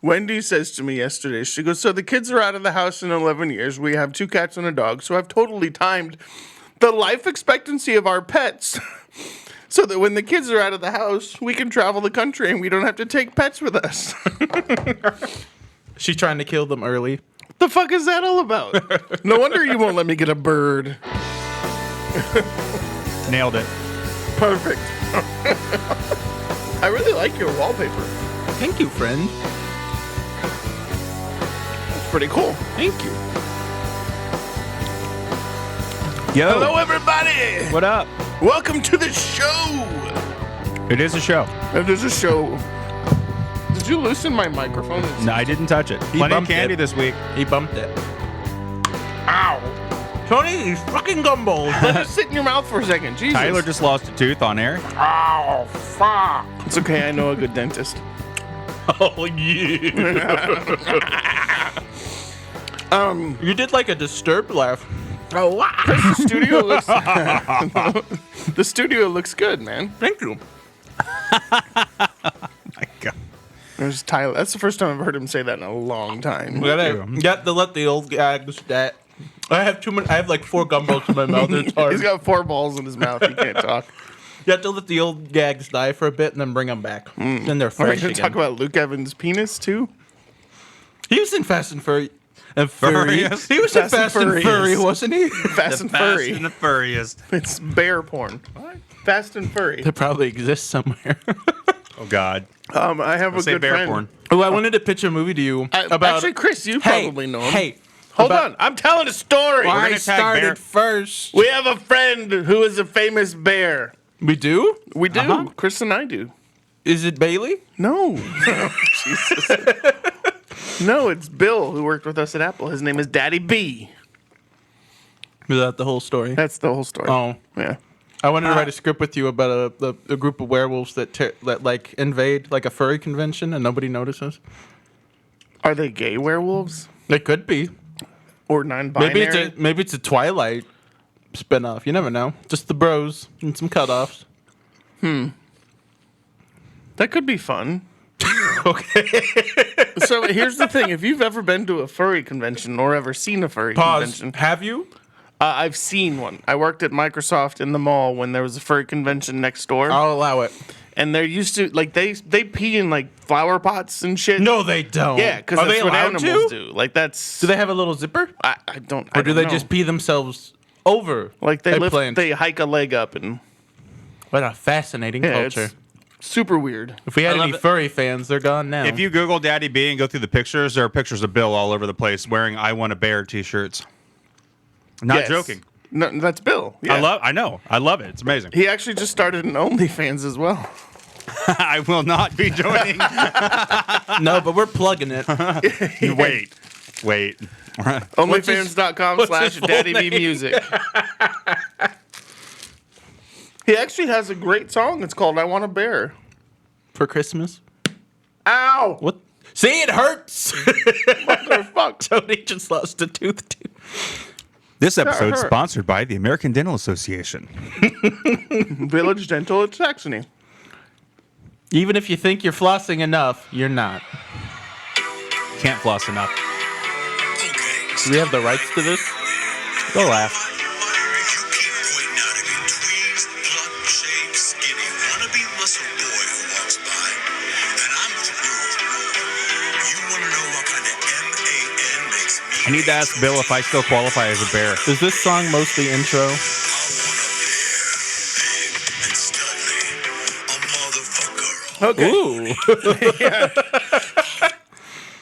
Wendy says to me yesterday, she goes, so the kids are out of the house in 11 years. We have 2 cats and a dog. So I've totally timed the life expectancy of our pets so that when the kids are out of the house, we can travel the country and we don't have to take pets with us. She's trying to kill them early. The fuck is that all about? No wonder you won't let me get a bird. Nailed it. Perfect. I really like your wallpaper. Thank you, friend. It's pretty cool. Thank you. Yo. Hello, everybody. What up? Welcome to the show. It is a show. It is a show. Did you loosen my microphone? No, I didn't touch it. He Plenty of bumped candy it. this week. He bumped it. Ow. Tony, these fucking gumballs. Let it sit in your mouth for a second. Jesus. Tyler just lost a tooth on air. Ow, fuck. It's okay. I know a good dentist. Oh, yeah. You did like a disturbed laugh. Oh, wow. The studio looks. The studio looks good, man. Thank you. My God. There's Tyler. That's the first time I've heard him say that in a long time. Got to let the old gags that. I have too many. I have like 4 gumballs in my mouth. It's hard. He's got 4 balls in his mouth. He can't talk. You have to let the old gags die for a bit and then bring them back. Then they're Are we fresh going again. to talk about Luke Evans' penis, too? He was in Fast and Furry. And Furry. Furious. He was in Fast and Furry, wasn't he? Fast and Furry. Fast and the Furious. It's bear porn. Fast and Furry. They probably exist somewhere. Oh, God. I have a Say good bear friend. porn. Oh, I wanted to pitch a movie to you about. Actually, Chris, you probably know him. Hey, Hold on. I'm telling a story. I gonna tag started Bear. first. We have a friend who is a famous bear. We do? We do. Uh-huh. Chris and I do. Is it Bailey? No. Jesus. No, it's Bill who worked with us at Apple. His name is Daddy B. Is that the whole story? That's the whole story. Oh. Yeah. I wanted to write a script with you about a group of werewolves that like invade like a furry convention and nobody notices. Are they gay werewolves? They could be. Or non-binary? Maybe it's a Twilight spinoff. You never know. Just the bros and some cutoffs. That could be fun. Okay. So here's the thing. If you've ever been to a furry convention or ever seen a furry Pause. convention. Have you? I've seen one. I worked at Microsoft in the mall when there was a furry convention next door. I'll allow it. And they're used to, like, they pee in, like, flower pots and shit. No, they don't. Yeah, because Are that's they what allowed animals to? do. Like, that's... Do they have a little zipper? I don't Or do they know. just pee themselves over? Like, eggplant? they hike a leg up and... What a fascinating Yeah, culture. it's super weird. If we had I any love it. furry fans, they're gone now. If you Google Daddy B and go through the pictures, there are pictures of Bill all over the place wearing I Want a Bear t-shirts. Not Yes. joking. No, that's Bill. Yeah. I know. I love it. It's amazing. He actually just started an OnlyFans as well. I will not be joining. No, but we're plugging it. Wait. OnlyFans.com/DaddyBMusic. He actually has a great song. It's called I Want a Bear. For Christmas. Ow! What? See, it hurts. Motherfucker. Tony just lost a tooth, too. This episode is hurt. sponsored by the American Dental Association. Village Dental at Saxony. Even if you think you're flossing enough, you're not. Can't floss enough. Do we have the rights to this? Go laugh. I need to ask Bill if I still qualify as a bear. Is this song mostly intro? Okay. Ooh.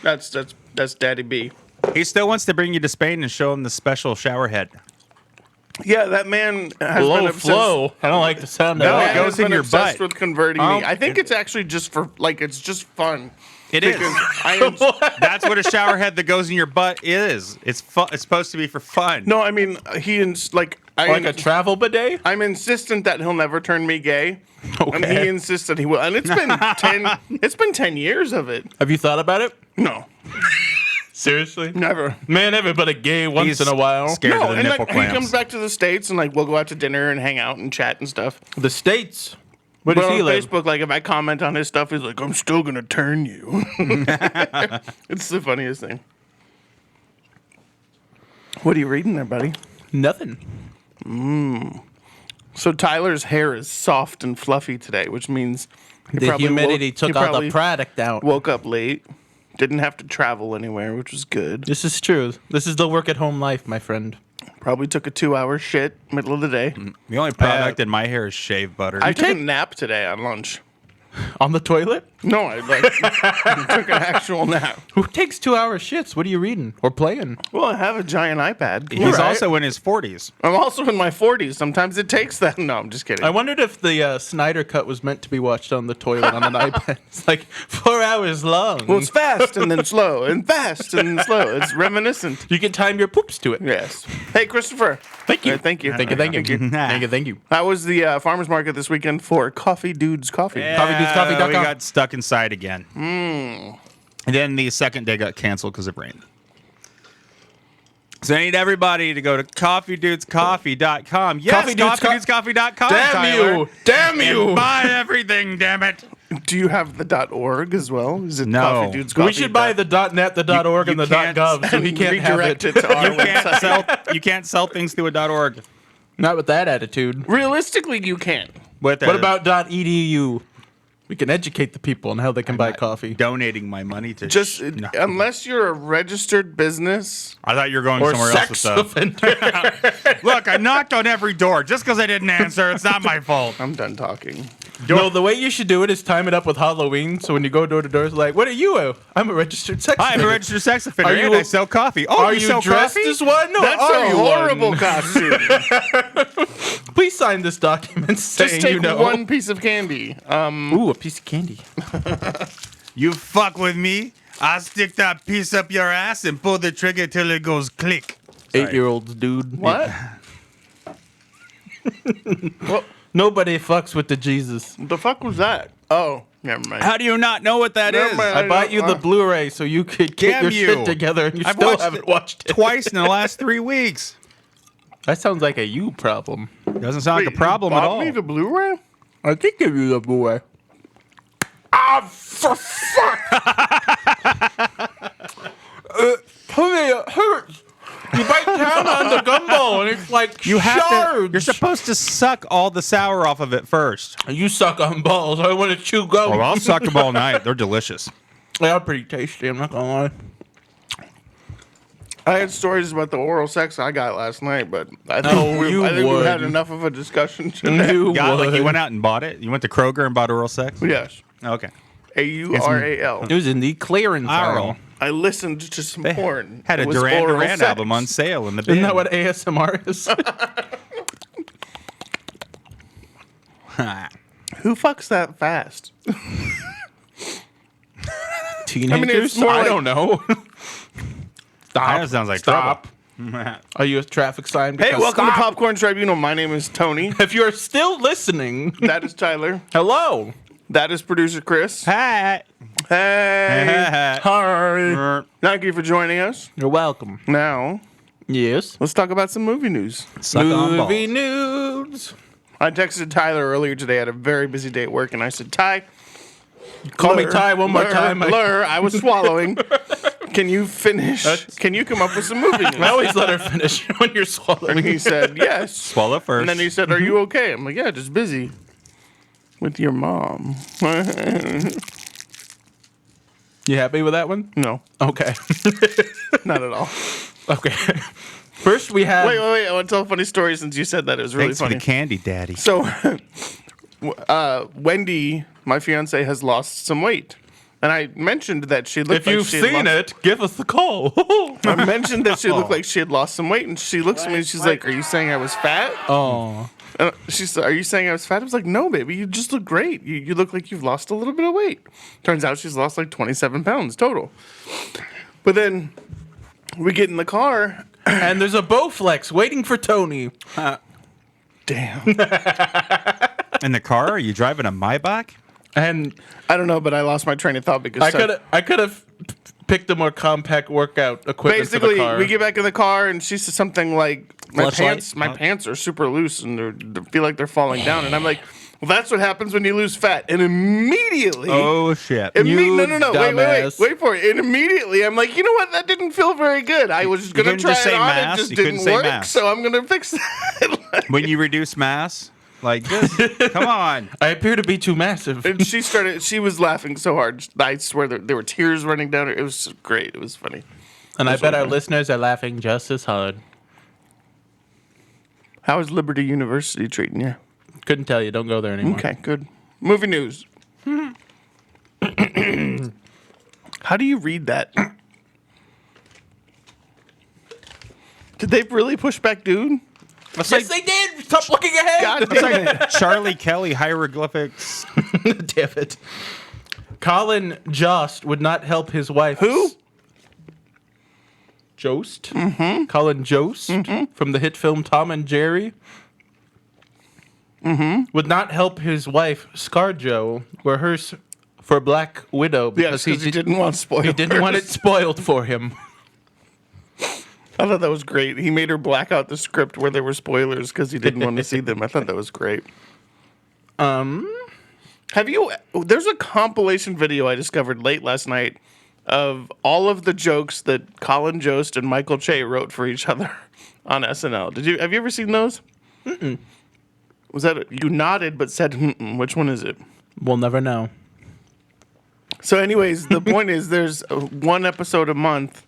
That's Daddy B. He still wants to bring you to Spain and show him the special shower head. Yeah, that man has been Low obsessed. flow. I don't like the sound of No, That it that. man goes has been in your obsessed butt. with converting Oh, me. I think it's actually just for, like, it's just fun. It is. Because I That's what a shower head that goes in your butt is. It's It's supposed to be for fun. no, I mean, Like a travel bidet? I'm insistent that he'll never turn me gay. And Okay. he insists that he will. And it's been 10 years of it. Have you thought about it? No, Seriously? never. Man, everybody gay once He's in a while. scared No, of the and nipple like, he clamps. comes back to the States and like we'll go out to dinner and hang out and chat and stuff. The States. Where But does he on live? Facebook, like if I comment on his stuff, he's like, "I'm still gonna turn you." It's the funniest thing. What are you reading there, buddy? Nothing. So Tyler's hair is soft and fluffy today, which means he The probably humidity he took all the probably product out. Woke up late, didn't have to travel anywhere, which was good. This is true. This is the work at home life, my friend. Probably took a 2-hour shit middle of the day. The only product in my hair is shave butter. I took a nap today on lunch. On the toilet? No, I took an actual nap. Who takes 2-hour shits? What are you reading or playing? Well, I have a giant iPad. He's right. also in his 40s. I'm also in my 40s. Sometimes it takes that. No, I'm just kidding. I wondered if the Snyder Cut was meant to be watched on the toilet on an iPad. It's like 4 hours long. Well, it's fast and then slow and fast and then slow. It's reminiscent. You can time your poops to it. Yes. Hey, Christopher. Thank you. Thank you. Thank you. Thank you. Thank you. Thank you. How was the farmer's market this weekend for Coffee Dudes Coffee? CoffeeDudesCoffee.com. We got stuck inside again. And then the second day got canceled because of rain. So I need everybody to go to coffeedudescoffee.com. Yes, coffeedudescoffee.com. Damn Tyler. you. Damn you. And buy everything, damn it. Do you have the .org as well? Is it No. Coffee Dudes Coffee? We should buy the .net, the .org, and the can't .gov, so he can't have redirect it. it to our website. You can't sell things through a .org. Not with that attitude. Realistically, you can. What What about .edu? We can educate the people on how they can buy coffee. donating my money to Just No. unless you're a registered business. I thought you were going Or somewhere else with sex that. offender. Look, I knocked on every door. Just because I didn't answer, it's not my fault. I'm done talking. No, the way you should do it is time it up with Halloween. So when you go door to door, it's like, what are you? I'm a registered sex Hi, I'm a offender. registered sex offender Are you and a- I sell coffee. Oh, Are you you sell dressed coffee? as one? No, That's are a you horrible one? costume. Please sign this document saying Just take you know. one piece of candy. Ooh, a piece of candy. You fuck with me, I'll stick that piece up your ass and pull the trigger till it goes click. 8-year-olds, dude. What? What Nobody fucks with the Jesus. the fuck was that? Oh, never mind. How do you not know what that Never is? mind. I bought you the Blu-ray so you could get Damn your you. shit together, and you I've still watched haven't it watched it. Twice in the last 3 weeks. That sounds like a you problem. Doesn't sound like Wait, a problem you at bought all. me the Blu-ray? I did give you the Blu-ray. Ah, for fuck! Honey, it hurts. You bite down on the gumball, and it's like You have to. shards. You're supposed to suck all the sour off of it first. You suck on balls. I want to chew gum. Oh, I'll suck them all night. They're delicious. They are pretty tasty. I'm not gonna lie. I had stories about the oral sex I got last night, but I think, Oh, you we would. had enough of a discussion today. You Like you would. went out and bought it. You went to Kroger and bought oral sex. Yes. Okay. AURAL. It was in the clearance Oral. aisle. I listened to some porn. Had a It was Duran oral Duran sex. album on sale in the bin. Isn't that what ASMR is? Who fucks that fast? Teenagers? more I like- don't know. Stop. That sounds like Stop. trouble. Are you a traffic sign? Hey, Because welcome stop. to Popcorn Tribunal. My name is Tony. If you're still listening, That is Tyler. hello. That is producer Chris. Hat. Hey. Hi. Thank you for joining us. You're welcome. Now, Yes. let's talk about some movie news. Suck on Movie balls. news. I texted Tyler earlier today. I had a very busy day at work, and I said, Ty, Call me Ty one more time. I was swallowing. Can you finish? Can you come up with some movie news? I always let her finish when you're And swallowing. he said, yes. Swallow first. And then he said, are you okay? I'm like, yeah, just busy with your mom. You happy with that one? No, Okay. not at all. Okay. First we have. Wait. I want to tell a funny story since you said that. It was really Thanks for funny. the candy, Daddy. So, Wendy, my fiance, has lost some weight. And I mentioned that she looked If like you've she had seen lost, it, give us the call. I mentioned that she looked like she had lost some weight. And she looks at me and she's like, are you saying I was fat? Oh. She said, are you saying I was fat? I was like, no, baby, you just look great. You look like you've lost a little bit of weight. Turns out she's lost like 27 pounds total. But then we get in the car. And there's a Bowflex waiting for Tony. Damn. In the car? Are you driving a Maybach? And I don't know, but I lost my train of thought because I could have picked a more compact workout equipment for the basically car. we get back in the car and she says something like, my Fleshlight? pants are super loose and they feel like they're falling down. And I'm like, Well, that's what happens when you lose fat. And immediately... Oh shit! No. dumbass. Wait for it. And immediately I'm like, you know what? That didn't feel very good. I was going to couldn't try just it say on. mass? It just You couldn't didn't say work. mass? So I'm going to fix that. When you reduce mass, like just come on. I appear to be too massive. And she was laughing so hard. I swear there were tears running down her. It was great. It was funny. And I bet our listeners are laughing just as hard. How is Liberty University treating you? Couldn't tell you. Don't go there anymore. Okay, good. Movie news. How do you read that? Did they really push back dude? That's Yes, they did. Stop looking ahead. God damn it. Charlie Kelly hieroglyphics. Damn it. Colin Jost would not help his wife. Who? Jost? Mm-hmm. Colin Jost from the hit film Tom and Jerry. Would not help his wife, ScarJo, rehearse for Black Widow Yes, because he didn't want spoilers. he didn't want it spoiled for him. I thought that was great. He made her black out the script where there were spoilers because he didn't want to see them. I thought that was great. Have you? There's a compilation video I discovered late last night of all of the jokes that Colin Jost and Michael Che wrote for each other on SNL. Have you ever seen those? Mm-mm. Was that you nodded but said mm-mm? Which one is it? We'll never know. So, anyways, the point is, there's one episode a month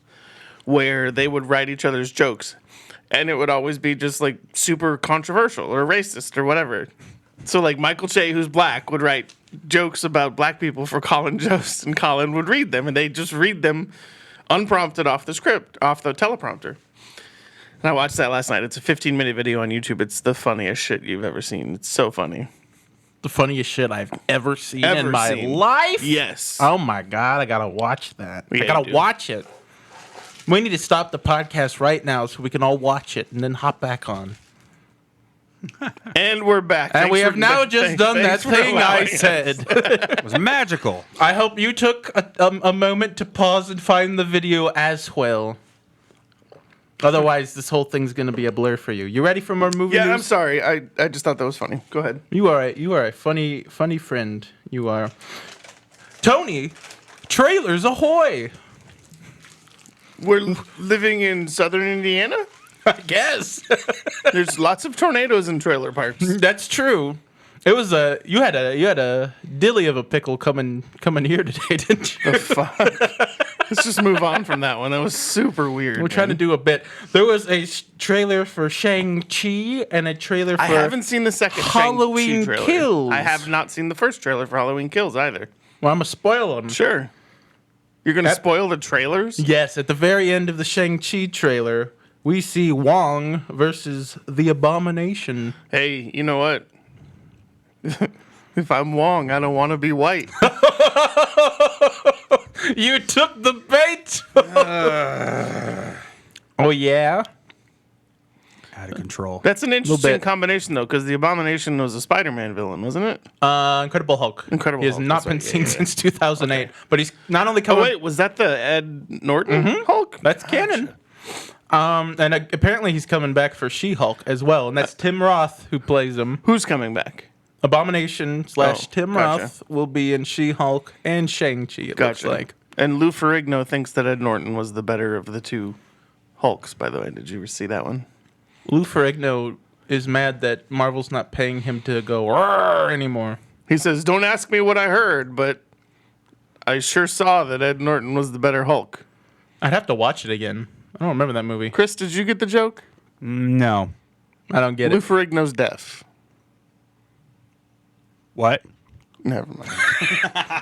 where they would write each other's jokes, and it would always be just like super controversial or racist or whatever. So, like Michael Che, who's black, would write jokes about black people for Colin Jost, and Colin would read them, and they just read them unprompted off the script, off the teleprompter. And I watched that last night. It's a 15-minute video on YouTube. It's the funniest shit you've ever seen. It's so funny. The funniest shit I've ever seen in my seen. life? Yes. Oh my God, I gotta watch that. Yeah, I gotta dude. watch it. We need to stop the podcast right now so we can all watch it and then hop back on. And we're back. And Thanks we for- have now just done that thanks for thing I allowing us. said. It was magical. I hope you took a moment to pause and find the video as well. Otherwise, this whole thing's gonna be a blur for you. You ready for more movie Yeah, news? I'm sorry. I just thought that was funny. Go ahead. You are a funny friend. You are. Tony, trailers ahoy! We're living in southern Indiana. I guess. There's lots of tornadoes in trailer parks. That's true. It was you had a dilly of a pickle coming here today, didn't you? The fuck? Let's just move on from that one. That was super weird. We're trying to do a bit. There was a trailer for Shang-Chi and a trailer for I haven't seen the second Halloween Shang-Chi trailer. Kills. I have not seen the first trailer for Halloween Kills either. Well, I'm gonna spoil them. Sure. You're gonna That- spoil the trailers? Yes, at the very end of the Shang-Chi trailer, we see Wong versus the Abomination. Hey, you know what? If I'm Wong, I don't want to be white. You took the bait. Oh yeah. Out of control. That's an interesting bit. combination, though, because the Abomination was a Spider-Man villain, wasn't it? Incredible Hulk. Incredible He has Hulk, not that's been right. seen Yeah, yeah. since 2008, Okay. but he's not only Oh, coming. wait, was that the Ed Norton Hulk? That's canon. And apparently he's coming back for She-Hulk as well, and that's Tim Roth who plays him. Who's coming back? Abomination / Oh, Tim gotcha. Roth will be in She-Hulk and Shang-Chi, it looks Gotcha. like. And Lou Ferrigno thinks that Ed Norton was the better of the two Hulks, by the way. Did you ever see that one? Lou Ferrigno is mad that Marvel's not paying him to go "Roar" anymore. He says, don't ask me what I heard, but I sure saw that Ed Norton was the better Hulk. I'd have to watch it again. I don't remember that movie. Chris, did you get the joke? No. I don't get Lou it. Ferrigno's deaf. What? Never mind.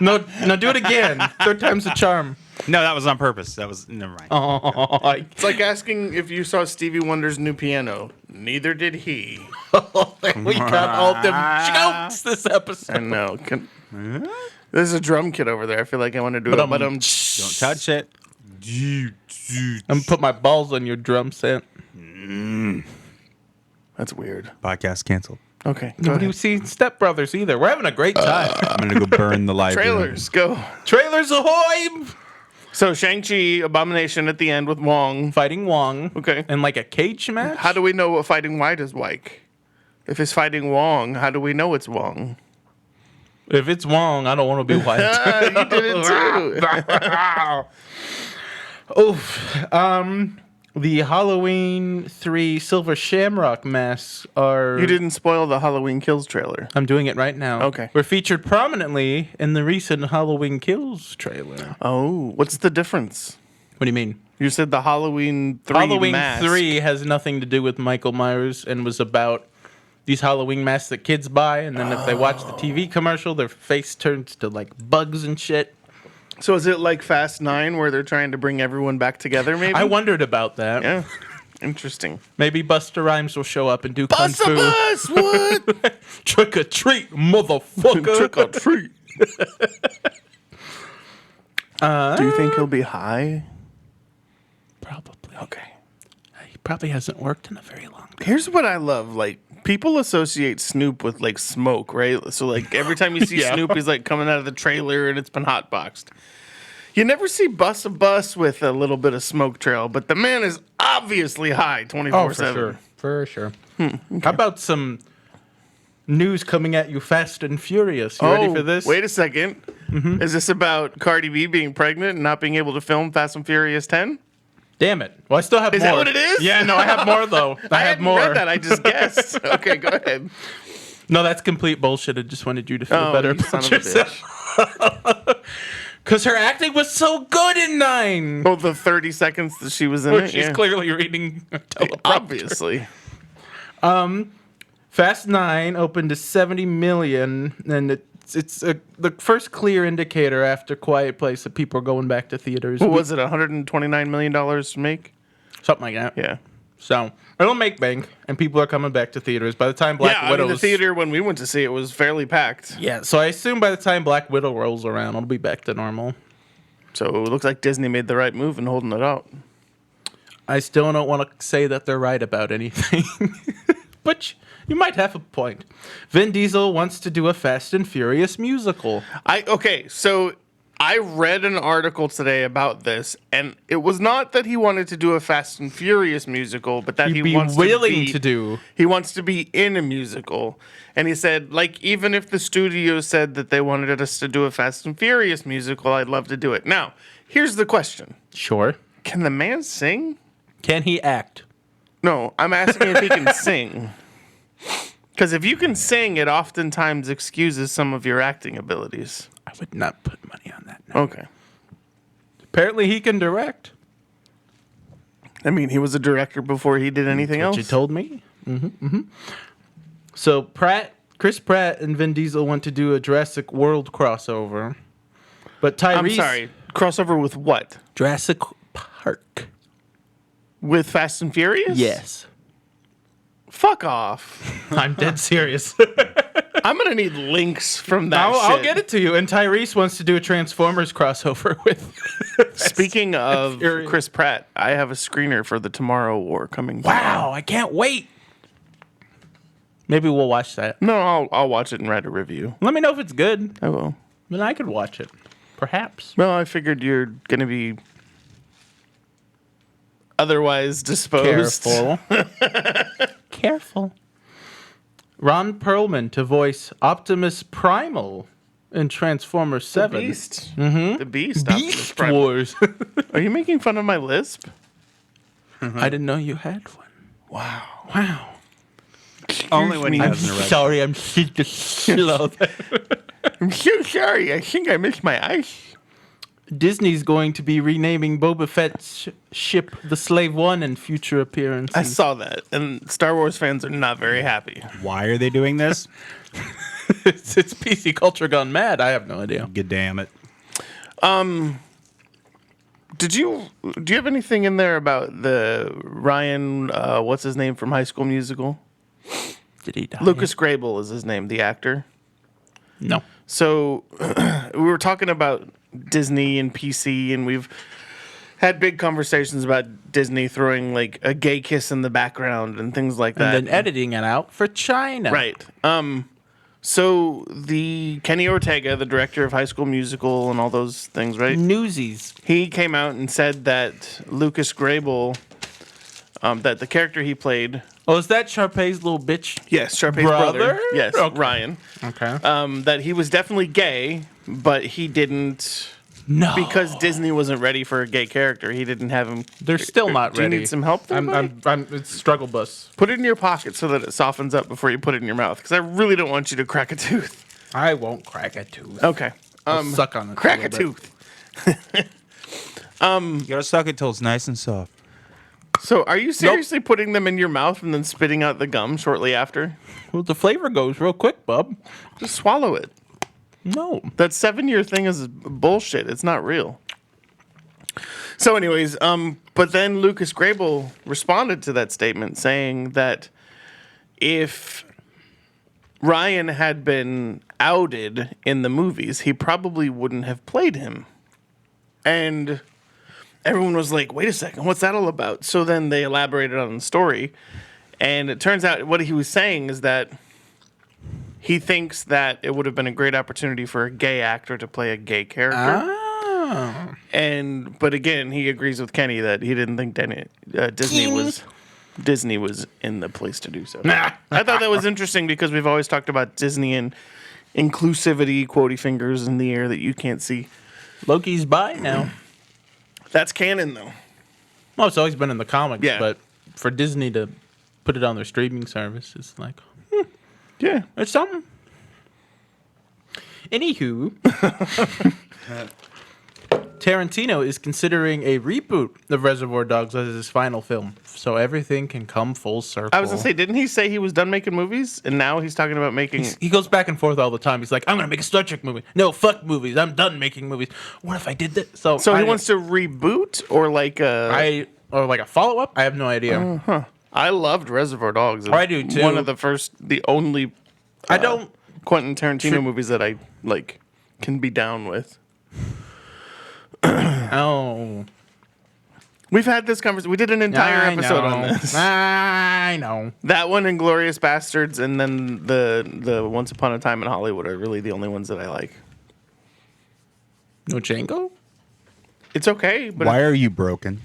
No, do it again. Third time's the charm. No, that was on purpose. That was never mind. Oh, It's like asking if you saw Stevie Wonder's new piano. Neither did he. we got all them jokes this I episode. know. There's a drum kit over there. I feel like I want to do it, but Don't touch it. I'm gonna put my balls on your drum set. That's weird. Podcast canceled. Okay. Go Nobody ahead. was seeing Step Brothers either. We're having a great time. I'm gonna go burn the library. Trailers, go. Trailers ahoy! So Shang-Chi, Abomination at the end with Wong. Fighting Wong. Okay. And like a cage match. How do we know what Fighting White is like? If it's fighting Wong, how do we know it's Wong? If it's Wong, I don't want to be white. You did it too. Oof. The Halloween 3 Silver Shamrock masks are... You didn't spoil the Halloween Kills trailer. I'm doing it right now. Okay. Were featured prominently in the recent Halloween Kills trailer. Oh, what's the difference? What do you mean? You said the Halloween 3 Halloween mask. 3 has nothing to do with Michael Myers and was about these Halloween masks that kids buy, and then if they watch the TV commercial, their face turns to like bugs and shit. So is it like Fast 9 where they're trying to bring everyone back together, maybe? I wondered about that. Yeah. Interesting. Maybe Busta Rhymes will show up and do Kung Bust a Fu. bus! What? Trick or treat, motherfucker. Trick or treat. Do you think he'll be high? Probably. Okay. He probably hasn't worked in a very long time. Here's what I love. Like, people associate Snoop with, like, smoke, right? So, like, every time you see Yeah. Snoop, he's, like, coming out of the trailer and it's been hotboxed. You never see Bust a Bus with a little bit of smoke trail, but the man is obviously high 24/7. For sure. How about some news coming at you fast and furious? You ready for this? Wait a second. Is this about Cardi B being pregnant and not being able to film Fast and Furious 10? Damn it. Well, I still have Is more. that what it is? Yeah, no, I have more, though. I have hadn't more. read that. I just guessed. Okay, go ahead. No, that's complete bullshit. I just wanted you to feel Oh, better you son about of a yourself. Because her acting was so good in 9. Oh, the 30 seconds that she was in Where it? she's Yeah. clearly reading a teleprompter. Obviously. Fast 9 opened to 70 million, and it's the first clear indicator after Quiet Place that people are going back to theaters. What was it, $129 million to make? Something like that. Yeah. So it'll make bank, and people are coming back to theaters. By the time Black Yeah, I Widow's... mean, the theater when we went to see it was fairly packed. Yeah, so I assume by the time Black Widow rolls around, it'll be back to normal. So it looks like Disney made the right move in holding it out. I still don't want to say that they're right about anything. But you might have a point. Vin Diesel wants to do a Fast and Furious musical. Okay, so I read an article today about this, and it was not that he wanted to do a Fast and Furious musical, but that He'd he be wants willing to do. He wants to be in a musical. And he said, like, even if the studio said that they wanted us to do a Fast and Furious musical, I'd love to do it. Now, here's the question. Sure. Can the man sing? Can he act? No, I'm asking if he can sing. Because if you can sing, it oftentimes excuses some of your acting abilities. I would not put money on that. No. Okay. Apparently he can direct. I mean, he was a director before he did anything else. You told me. So Chris Pratt and Vin Diesel want to do a Jurassic World crossover. But Tyrese... I'm sorry. Crossover with what? Jurassic Park. With Fast and Furious? Yes. Fuck off. I'm dead serious. I'm going to need links from that I'll shit. get it to you. And Tyrese wants to do a Transformers crossover with... Speaking of Furious. Chris Pratt, I have a screener for the Tomorrow War coming. Wow, I can't wait. Maybe we'll watch that. No, I'll watch it and write a review. Let me know if it's good. I will. Then I could watch it. Perhaps. Well, I figured you're going to be otherwise disposed. Careful. Careful. Ron Perlman to voice Optimus Primal in Transformers 7. The Beast. Mm-hmm. The Beast. Optimus Beast Prime. Wars. Are you making fun of my lisp? I didn't know you had one. Wow. Wow. Only when he me. has an erection. Sorry, I'm just slow. I'm so sorry. I think I missed my ice. Disney's going to be renaming Boba Fett's ship the Slave One in future appearances. I saw that, and Star Wars fans are not very happy. Why are they doing this? it's PC culture gone mad. I have no idea. Good damn it. Do you have anything in there about the Ryan, what's his name from High School Musical? Did he die? Lucas Grabel is his name, the actor. No. So we were talking about Disney and PC, and we've had big conversations about Disney throwing like a gay kiss in the background and things like that. And then editing it out for China. Right. So the Kenny Ortega, the director of High School Musical and all those things, right? Newsies. He came out and said that Lucas Grabel, that the character he played Oh, is that Sharpay's little bitch? Yes, Sharpay's brother. Brother? Yes, Okay. Ryan. Okay. That he was definitely gay, but he didn't No. because Disney wasn't ready for a gay character. He didn't have him. They're still not Do ready. you need some help there, buddy? It's struggle bus. Put it in your pocket so that it softens up before you put it in your mouth, because I really don't want you to crack a tooth. I won't crack a tooth. Okay. I'll suck on it. Crack a little bit. tooth. You gotta suck it till it's nice and soft. So, are you seriously putting them in your mouth and then spitting out the gum shortly after? Well, the flavor goes real quick, bub. Just swallow it. No. That 7-year thing is bullshit. It's not real. So, anyways, but then Lucas Grable responded to that statement saying that if Ryan had been outed in the movies, he probably wouldn't have played him. And everyone was like, wait a second, what's that all about? So then they elaborated on the story. And it turns out what he was saying is that he thinks that it would have been a great opportunity for a gay actor to play a gay character. Oh. But again, he agrees with Kenny that he didn't think Disney was in the place to do so. I thought that was interesting because we've always talked about Disney and inclusivity, quotey fingers in the air that you can't see. Loki's by now. That's canon, though. Well, it's always been in the comics, Yeah. but for Disney to put it on their streaming service, it's like, Yeah. it's something. Anywho, Tarantino is considering a reboot of Reservoir Dogs as his final film, so everything can come full circle. I was going to say, didn't he say he was done making movies? And now he's talking about making... He goes back and forth all the time. He's like, I'm going to make a Star Trek movie. No, fuck movies. I'm done making movies. What if I did that? So he wants to reboot or like a... Or like a follow-up? I have no idea. I loved Reservoir Dogs. I do, too. One of the only I don't... Quentin Tarantino movies that I like can be down with. Oh. We've had this conversation. We did an entire episode on this. I know. That one and Glorious Bastards, and then the Once Upon a Time in Hollywood are really the only ones that I like. No Django? It's okay, but Why are you broken?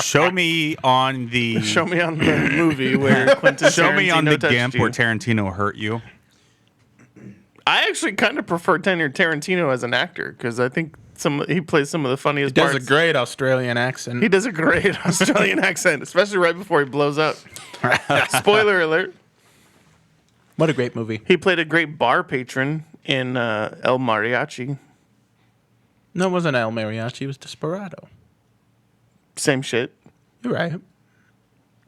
Show me on the show me on the movie where Quentin show me on Tarantino the touched GIMP you. where Tarantino hurt you. I actually kind of prefer Tarantino as an actor because I think he plays some of the funniest He does parts. a great Australian accent. He does a great Australian accent, especially right before he blows up. Spoiler alert. What a great movie. He played a great bar patron in El Mariachi. No, it wasn't El Mariachi. It was Desperado. Same shit. You're right.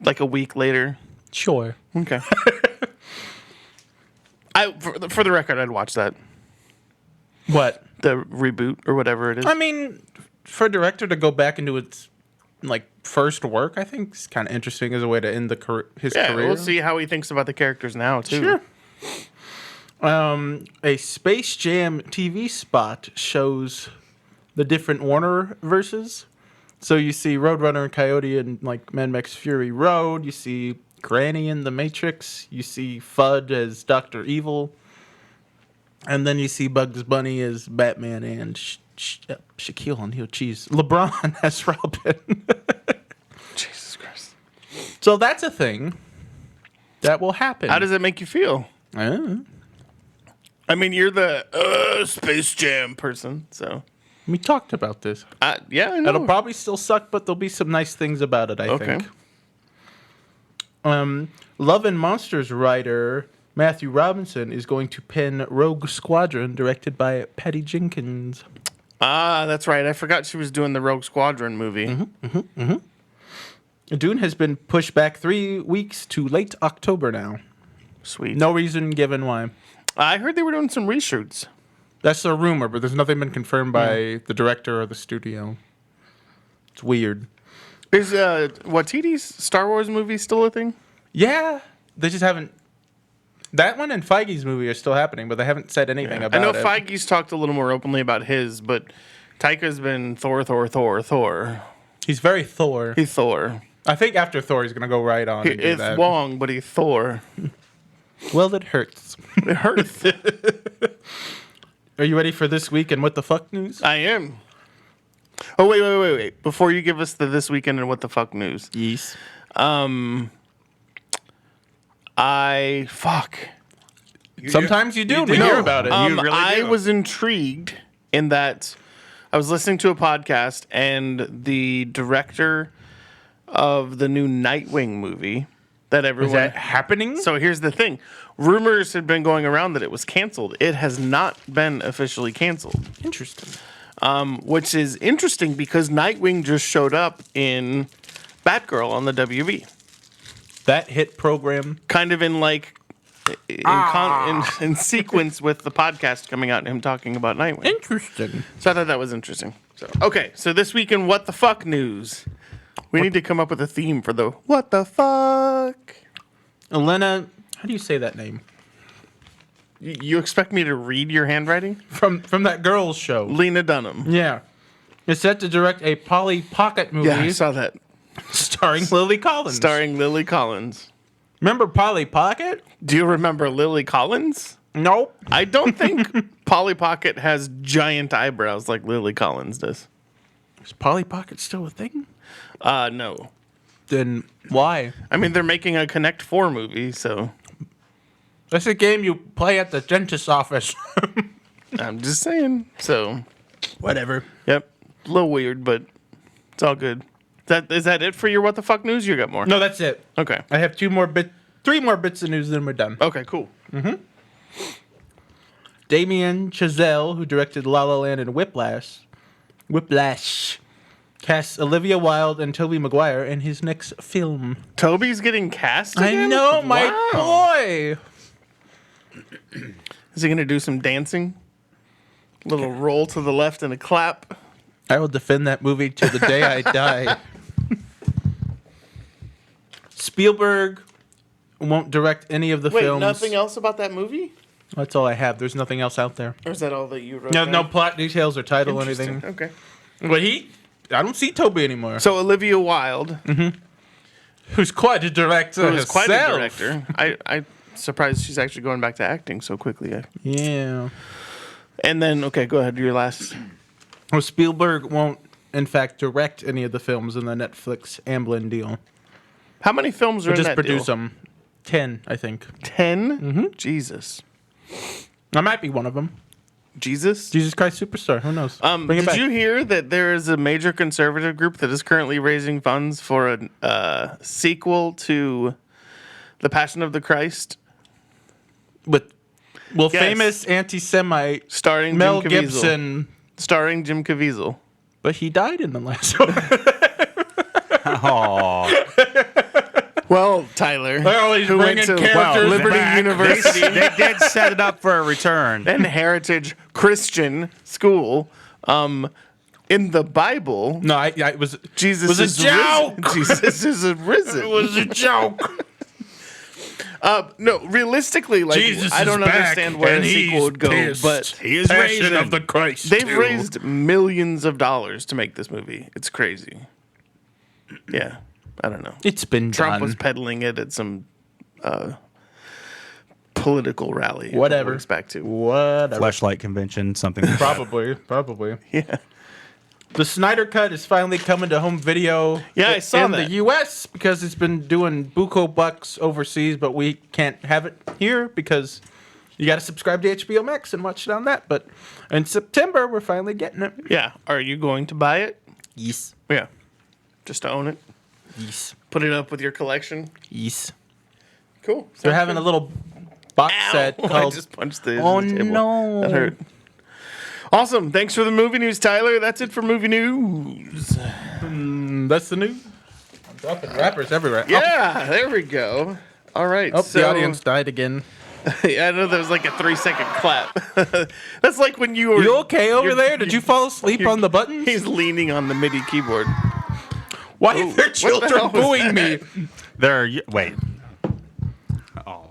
Like a week later. Sure. Okay. For the record, I'd watch that. What? The reboot or whatever it is. I mean, for a director to go back into its like first work, I think is kind of interesting as a way to end his career. We'll see how he thinks about the characters now too. Sure. A Space Jam TV spot shows the different Warner verses. So you see Roadrunner and Coyote in like Mad Max Fury Road. You see Granny in The Matrix. You see Fudd as Dr. Evil. And then you see Bugs Bunny as Batman and Shaquille O'Neal. Jeez. LeBron as Robin. Jesus Christ. So that's a thing that will happen. How does it make you feel? Uh, I mean, you're the Space Jam person, so we talked about this. yeah, I know. It'll probably still suck, but there'll be some nice things about it, I think. Love and Monsters writer Matthew Robinson is going to pen Rogue Squadron, directed by Patty Jenkins. That's right. I forgot she was doing the Rogue Squadron movie. Dune has been pushed back 3 weeks to late October now. Sweet. No reason given why. I heard they were doing some reshoots. That's a rumor, but there's nothing been confirmed by the director or the studio. It's weird. Is Watiti's Star Wars movie still a thing? Yeah, they just haven't. That one and Feige's movie are still happening, but they haven't said anything about I know it. Feige's talked a little more openly about his, but Taika's been Thor. He's very Thor. He's Thor. I think after Thor, he's gonna go right on. And do It's that. Wong, but he's Thor. Well, it hurts. It hurts. Are you ready for this week and what the fuck news? I am. Oh, wait. Before you give us the This Weekend and What the Fuck news. Yes. Fuck. Sometimes you do. We do. hear about it. You really I do. was intrigued in that I was listening to a podcast and the director of the new Nightwing movie that Is everyone. that happening? So here's the thing. Rumors had been going around that it was canceled. It has not been officially canceled, Interesting. which is interesting because Nightwing just showed up in Batgirl on the WB. That hit program. Kind of in like in sequence with the podcast coming out and him talking about Nightwing. Interesting. So I thought that was interesting. So okay, so this week in What the Fuck news, we need to come up with a theme for the What the Fuck. Elena, how do you say that name? You expect me to read your handwriting? From that girls show. Lena Dunham. Yeah. Is set to direct a Polly Pocket movie Yeah, I saw that. starring Lily Collins. Starring Lily Collins. Remember Polly Pocket? Do you remember Lily Collins? Nope. I don't think Polly Pocket has giant eyebrows like Lily Collins does. Is Polly Pocket still a thing? No. Then why? I mean, they're making a Connect 4 movie, so That's a game you play at the dentist's office. I'm just saying. So, Whatever. yep. A little weird, but it's all good. Is that it for your What the Fuck news? You got more? No, that's it. Okay. I have three more bits of news, then we're done. Okay, cool. Damien Chazelle, who directed La La Land and Whiplash, casts Olivia Wilde and Tobey Maguire in his next film. Toby's getting cast I again? know, my Wow. boy. Is he going to do some dancing? Little roll to the left and a clap. I will defend that movie to the day I die. Spielberg won't direct any of the Wait, films. nothing else about that movie? That's all I have. There's nothing else out there. Or is that all that you wrote No, down? no plot details or title or Interesting. anything. Okay. But I don't see Toby anymore. So Olivia Wilde, Who's quite a director who is quite a herself. director. I'm surprised she's actually going back to acting so quickly. Yeah. And then, okay, go ahead. Your last. Well, Spielberg won't, in fact, direct any of the films in the Netflix Amblin deal. How many films are He'll in just that produce deal? them. 10, I think. 10? Jesus. I might be one of them. Jesus? Jesus Christ Superstar. Who knows? Bring it Did back. you hear that there is a major conservative group that is currently raising funds for a sequel to The Passion of the Christ? Well, Yes. famous anti-Semite Starring Mel Jim Caviezel. Gibson, Starring Jim Caviezel. but he died in the last one. Oh, Well, Tyler, They're always who went bringing to characters Liberty back. University they did set it up for a return. and Heritage Christian School, in the Bible, No, it was Jesus was a is joke. risen. Jesus is risen. It was a joke. No, realistically, like Jesus I don't is back, understand where a and sequel he's would go, pissed. but He is Passion raising. of the Christ. they've too. raised millions of dollars to make this movie. It's crazy. Yeah, I don't know. It's been Trump done. was peddling it at some political rally. a Whatever. couple weeks back to. Whatever. Fleshlight convention, something. Like that. Probably. Yeah. The Snyder Cut is finally coming to home video. Yeah, I saw in that. the U.S. because it's been doing buco bucks overseas, but we can't have it here because you got to subscribe to HBO Max and watch it on that. But in September, we're finally getting it. Yeah. Are you going to buy it? Yes. Yeah. Just to own it. Yes. Put it up with your collection. Yes. Cool. They're having a little box Ow! set I called. just punched the Oh, table. no. That hurt. Awesome. Thanks for the movie news, Tyler. That's it for movie news. That's the news. I'm dropping rappers everywhere. Yeah, there we go. All right. Oh, so, the audience died again. I know there was like a 3-second clap. That's like when you were. You okay over you're- there? Did you fall asleep on the buttons? He's leaning on the MIDI keyboard. Why are Ooh, there what the children hell was booing me? Wait. Oh,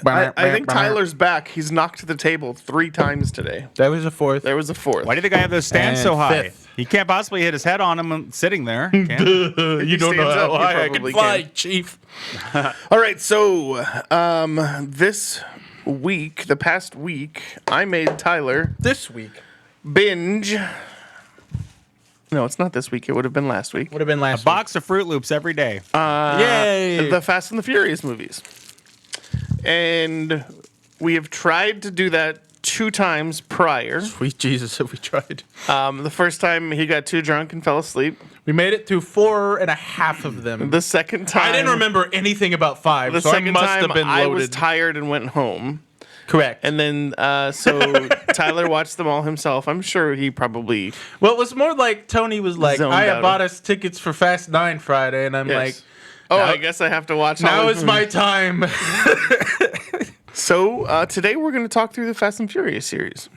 I think Tyler's back. He's knocked the table 3 times today. That was a fourth. There was a 4th. why do you think I have those stands so And high? fifth. He can't possibly hit his head on them sitting there. Can he? You don't know stands up, how you high I can probably fly, can. Chief. All right, so this week, the past week, I made Tyler This week. binge. No, it's not this week. It would have been last week. Would have been last Box of Fruit Loops every day. Yay! The Fast and the Furious movies. And we have tried to do that 2 times prior. Sweet Jesus, have we tried? The first time he got too drunk and fell asleep. We made it through 4.5 of them. The second time, I didn't remember anything about 5, The so I second must time have been I loaded. was tired and went home. Correct. And then, so Tyler watched them all himself. I'm sure he probably. Well, it was more like Tony was like, Zoned I out. bought us tickets for Fast 9 Friday, and I'm Yes. like, Oh, now- I guess I have to watch. all now these is movies. my time. So today we're going to talk through the Fast and Furious series.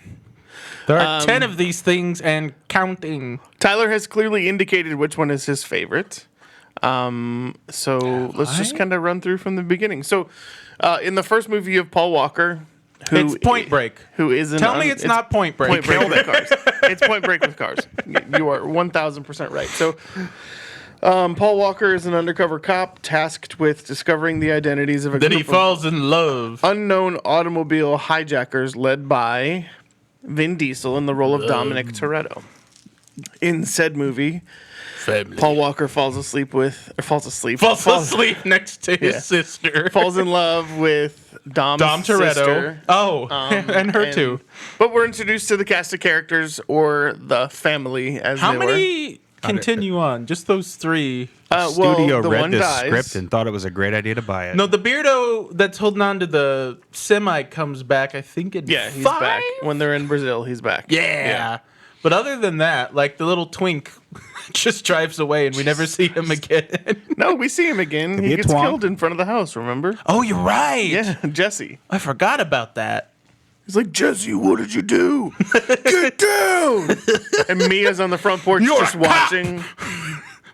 There are 10 of these things and counting. Tyler has clearly indicated which one is his favorite. So let's just I? kind of run through from the beginning. So in the first movie, you have Paul Walker. It's Point Break. Who is an Tell me it's not Point Break. Point Break with cars. It's Point Break with cars. You are 1,000% right. So Paul Walker is an undercover cop tasked with discovering the identities of a Then he group of falls in love. unknown automobile hijackers led by Vin Diesel in the role of Dominic Toretto. In said movie, Paul Walker falls asleep next to his sister. falls in love with Dom Toretto. sister. Oh, and her too. But we're introduced to the cast of characters, or the family, as How they were. many continue on? Just those 3. Studio the read one this dies. script and thought it was a great idea to buy it. No, the Beardo that's holding on to the semi comes back, I think, in Yeah, he's 5? back. When they're in Brazil, he's back. Yeah. But other than that, like the little twink just drives away and we never see him again. No, we see him again. He be a gets twonk. killed in front of the house, remember? Oh, you're right. Yeah, Jesse. I forgot about that. He's like, Jesse, what did you do? Get down! And Mia's on the front porch You're just a cop! watching.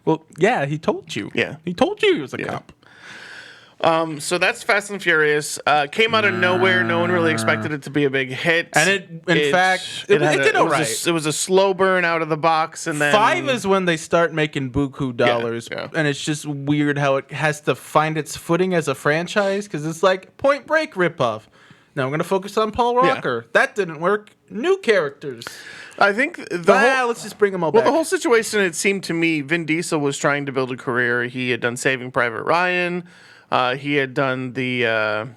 Well, yeah, he told you. Yeah. He told you he was a cop. So that's Fast and Furious. Came out of nowhere. No one really expected it to be a big hit. And it did all right. It was a slow burn out of the box, and then 5 is when they start making buku dollars. yeah. And it's just weird how it has to find its footing as a franchise because it's like Point Break ripoff. Now I'm going to focus on Paul Walker. That didn't work. New characters. I think the whole. Let's just bring them all Well, back. the whole situation, it seemed to me, Vin Diesel was trying to build a career. He had done Saving Private Ryan. He had done the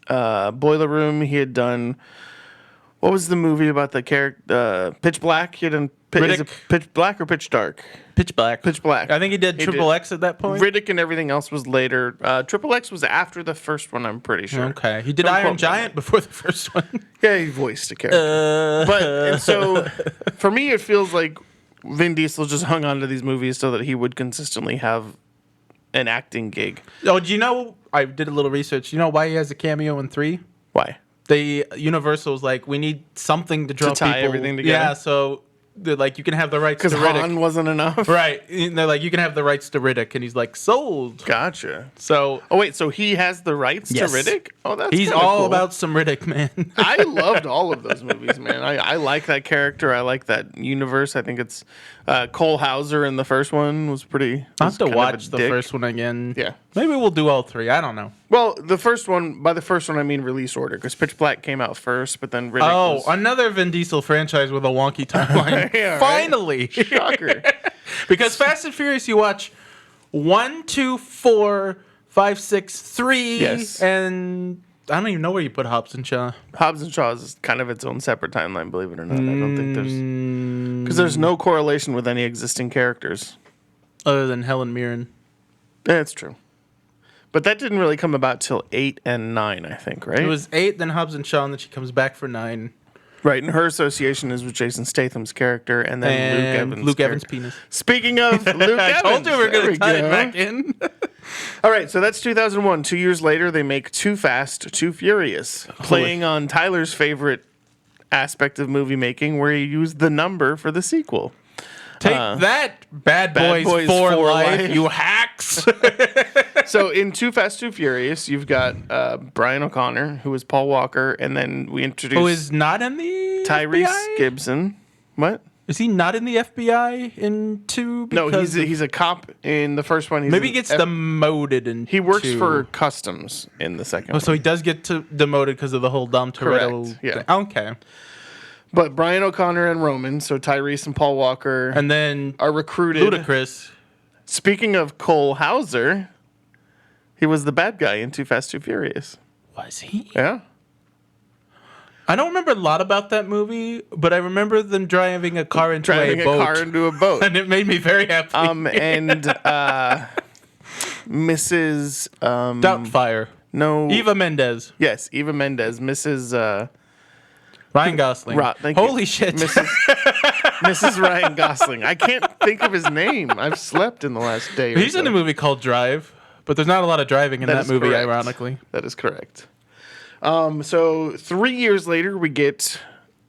Boiler Room. He had done, what was the movie about the character? Pitch Black. He had done is it Riddick. Pitch Black or Pitch Dark? Pitch Black. Pitch Black. I think he did Triple X at that point. Riddick and everything else was later. Triple X was after the first one, I'm pretty sure. Okay. He did Don't Iron quote me on Giant before the first one. Yeah, he voiced a character. And so for me, it feels like Vin Diesel just hung on to these movies so that he would consistently have an acting gig. Oh, do you know? I did a little research. You know why he has a cameo in 3? Why? The Universal was like, we need something to draw tie people. everything together? Yeah, so they're like, you can have the rights to Because Riddick. Han wasn't enough. Right. And they're like, you can have the rights to Riddick. And he's like, sold. Gotcha. So Oh wait, so he has the rights Yes. to Riddick? Oh, that's he's kinda all cool. about some Riddick, man. I loved all of those movies, man. I like that character. I like that universe. I think it's Cole Hauser in the first one was pretty. I'll was have to kind of a watch the dick. first one again. Yeah. Maybe we'll do all 3. I don't know. Well, the first one. By the first one, I mean release order, because Pitch Black came out first, but then Riddick. Oh, was, another Vin Diesel franchise with a wonky timeline. Yeah, right? Finally. shocker. Because Fast and Furious, you watch 1, 2, 4, 5, 6, 3, Yes. and I don't even know where you put Hobbs and Shaw. Hobbs and Shaw is kind of its own separate timeline, believe it or not. I don't think because there's no correlation with any existing characters. Other than Helen Mirren. That's true. But that didn't really come about till 8 and 9, I think, right? It was 8, then Hobbs and Shaw, and then she comes back for 9. Right, and her association is with Jason Statham's character, and then And Luke Evans' penis. Speaking of Luke I Evans, told you we were there going to tie go. it back in. All right, so that's 2001. 2 years later, they make Too Fast, Too Furious, playing on Tyler's favorite aspect of movie making, where he used the number for the sequel. Take that, Bad Boys, Boys for for life, Life. you hacks. So in Too Fast, Too Furious, you've got Brian O'Connor, who is Paul Walker, and then we introduce Who is not in the Tyrese FBI? Gibson. What? Is he not in the FBI in 2? No, Because he's a cop in the first one. He's maybe he an gets F- demoted in He works 2. for customs in the second Oh, so one. he does get demoted because of the whole Dom Toretto Correct, yeah. thing. Okay. But Brian O'Connor and Roman, so Tyrese and Paul Walker, And then are recruited. Ludacris. Speaking of Cole Hauser, he was the bad guy in Too Fast, Too Furious. Was he? Yeah. I don't remember a lot about that movie, but I remember them driving a car into Driving a a boat. car into a boat. And it made me very happy. And Mrs. Doubtfire. No. Eva Mendes. Yes, Eva Mendes. Mrs. Ryan Gosling. Thank you. Holy shit. Mrs. Ryan Gosling. I can't think of his name. I've slept in the last day. He's in a movie called Drive, but there's not a lot of driving in that is movie, correct. ironically. That is correct. So 3 years later, we get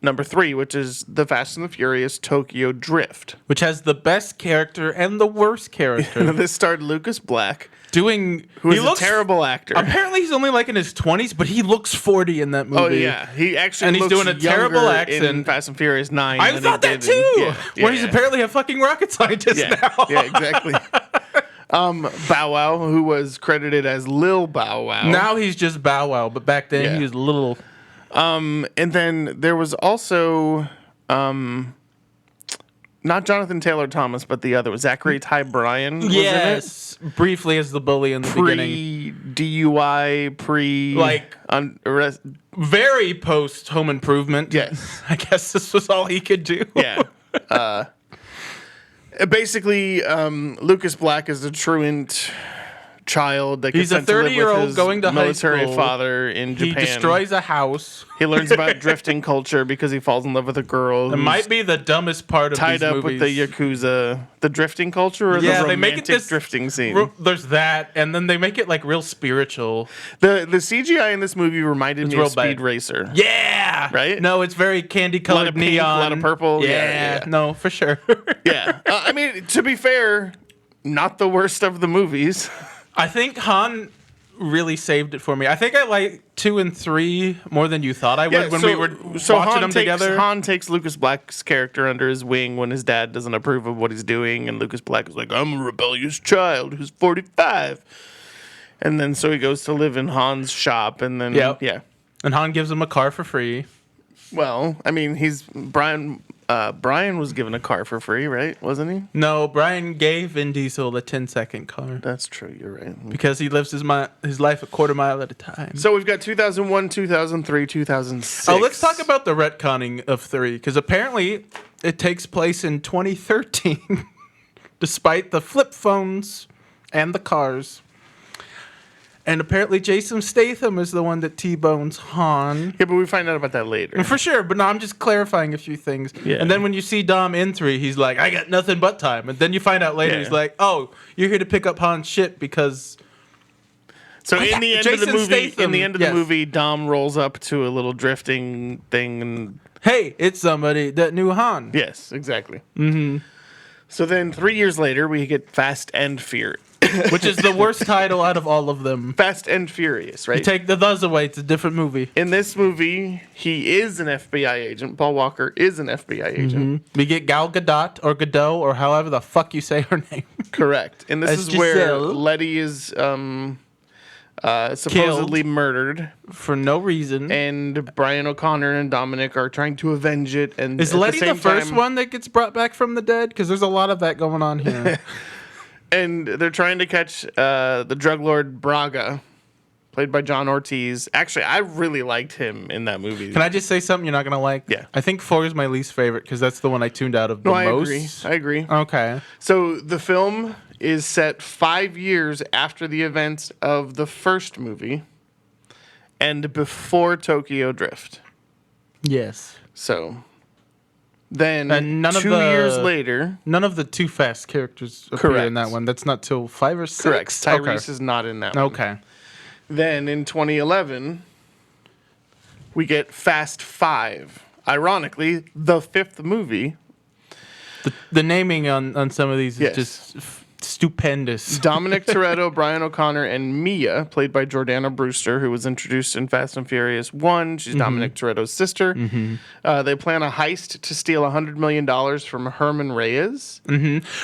number 3, which is The Fast and the Furious Tokyo Drift. Which has the best character and the worst character. This starred Lucas Black, Doing. who is a terrible actor. Apparently, he's only like in his 20s, but he looks 40 in that movie. Oh yeah, he actually And he's looks doing a terrible younger accent. in Fast and Furious 9. I than thought he that did too. Where he's apparently a fucking rocket scientist now. Yeah, exactly. Bow Wow, who was credited as Lil Bow Wow. Now he's just Bow Wow, but back then Yeah. he was little. And then there was also not Jonathan Taylor Thomas, but the other, Zachary Ty Bryan. Was Yes, briefly as the bully in the beginning. pre-DUI, Like- arrest. Very post Home Improvement. Yes. I guess this was all he could do. Yeah. Basically, Lucas Black is a truant child that He's gets a sent to live with 30-year-old his going to high military school. father in He Japan. destroys a house. He learns about drifting culture because he falls in love with a girl It who's might be the dumbest part of tied these up movies. with the Yakuza. The drifting culture or Yeah, the they make it romantic this drifting scene? There's that, and then they make it like real spiritual. The CGI in this movie reminded me real of Speed bad. Racer. Yeah, Right? No, it's very candy A lot colored of pink, neon, a lot of purple. Yeah, no, for sure. Yeah. I mean, to be fair, not the worst of the movies. I think Han really saved it for me. I think I like 2 and 3 more than you thought I would when we were watching them together. Han takes Lucas Black's character under his wing when his dad doesn't approve of what he's doing, and Lucas Black is like, I'm a rebellious child who's 45. And then so he goes to live in Han's shop, and then, Yep. yeah. And Han gives him a car for free. Well, I mean, Brian was given a car for free, right? Wasn't he? No, Brian gave Vin Diesel the 10-second car That's true, you're right. because he lives his life a quarter mile at a time. So we've got 2001, 2003, 2006. Oh, let's talk about the retconning of 3, because apparently it takes place in 2013, despite the flip phones and the cars. And apparently Jason Statham is the one that T-bones Han. Yeah, but we find out about that later. For sure, but no, I'm just clarifying a few things. Yeah. And then when you see Dom in 3, he's like, I got nothing but time. And then you find out later, Yeah. he's like, oh, you're here to pick up Han's shit because... So Oh, yeah, in the end of the Jason movie, Statham, yes. Dom rolls up to a little drifting thing, and Hey, it's somebody that knew Han. yes, exactly. Mm-hmm. So then 3 years later, we get Fast and Furious. Which is the worst title out of all of them. Fast and Furious, right? Take the those away. It's a different movie. In this movie, he is an FBI agent. Paul Walker is an FBI agent. We get Gal Gadot or Godot or however the fuck you say her name. Correct. And this As is where Giselle. Letty is supposedly murdered, For no reason. and Brian O'Connor and Dominic are trying to avenge it. And Is at Letty the same first time- one that gets brought back from the dead? Because there's a lot of that going on here. And they're trying to catch the drug lord Braga, played by John Ortiz. Actually, I really liked him in that movie. Can I just say something you're not going to like? Yeah. I think 4 is my least favorite because that's the one I tuned out of the No, I most. agree. Okay. So the film is set 5 years after the events of the first movie and before Tokyo Drift. Yes. So then And none of 2 the- years later, None of the Too Fast characters appear Correct. in that one. That's not till 5 or 6. correct, Tyrese is not in that one. Okay. Then in 2011, we get Fast 5. Ironically, the 5th movie. The naming on some of these Yes. is just stupendous. Dominic Toretto, Brian O'Connor, and Mia, played by Jordana Brewster, who was introduced in Fast and Furious 1. She's Dominic Toretto's sister. They plan a heist to steal $100 million from Herman Reyes.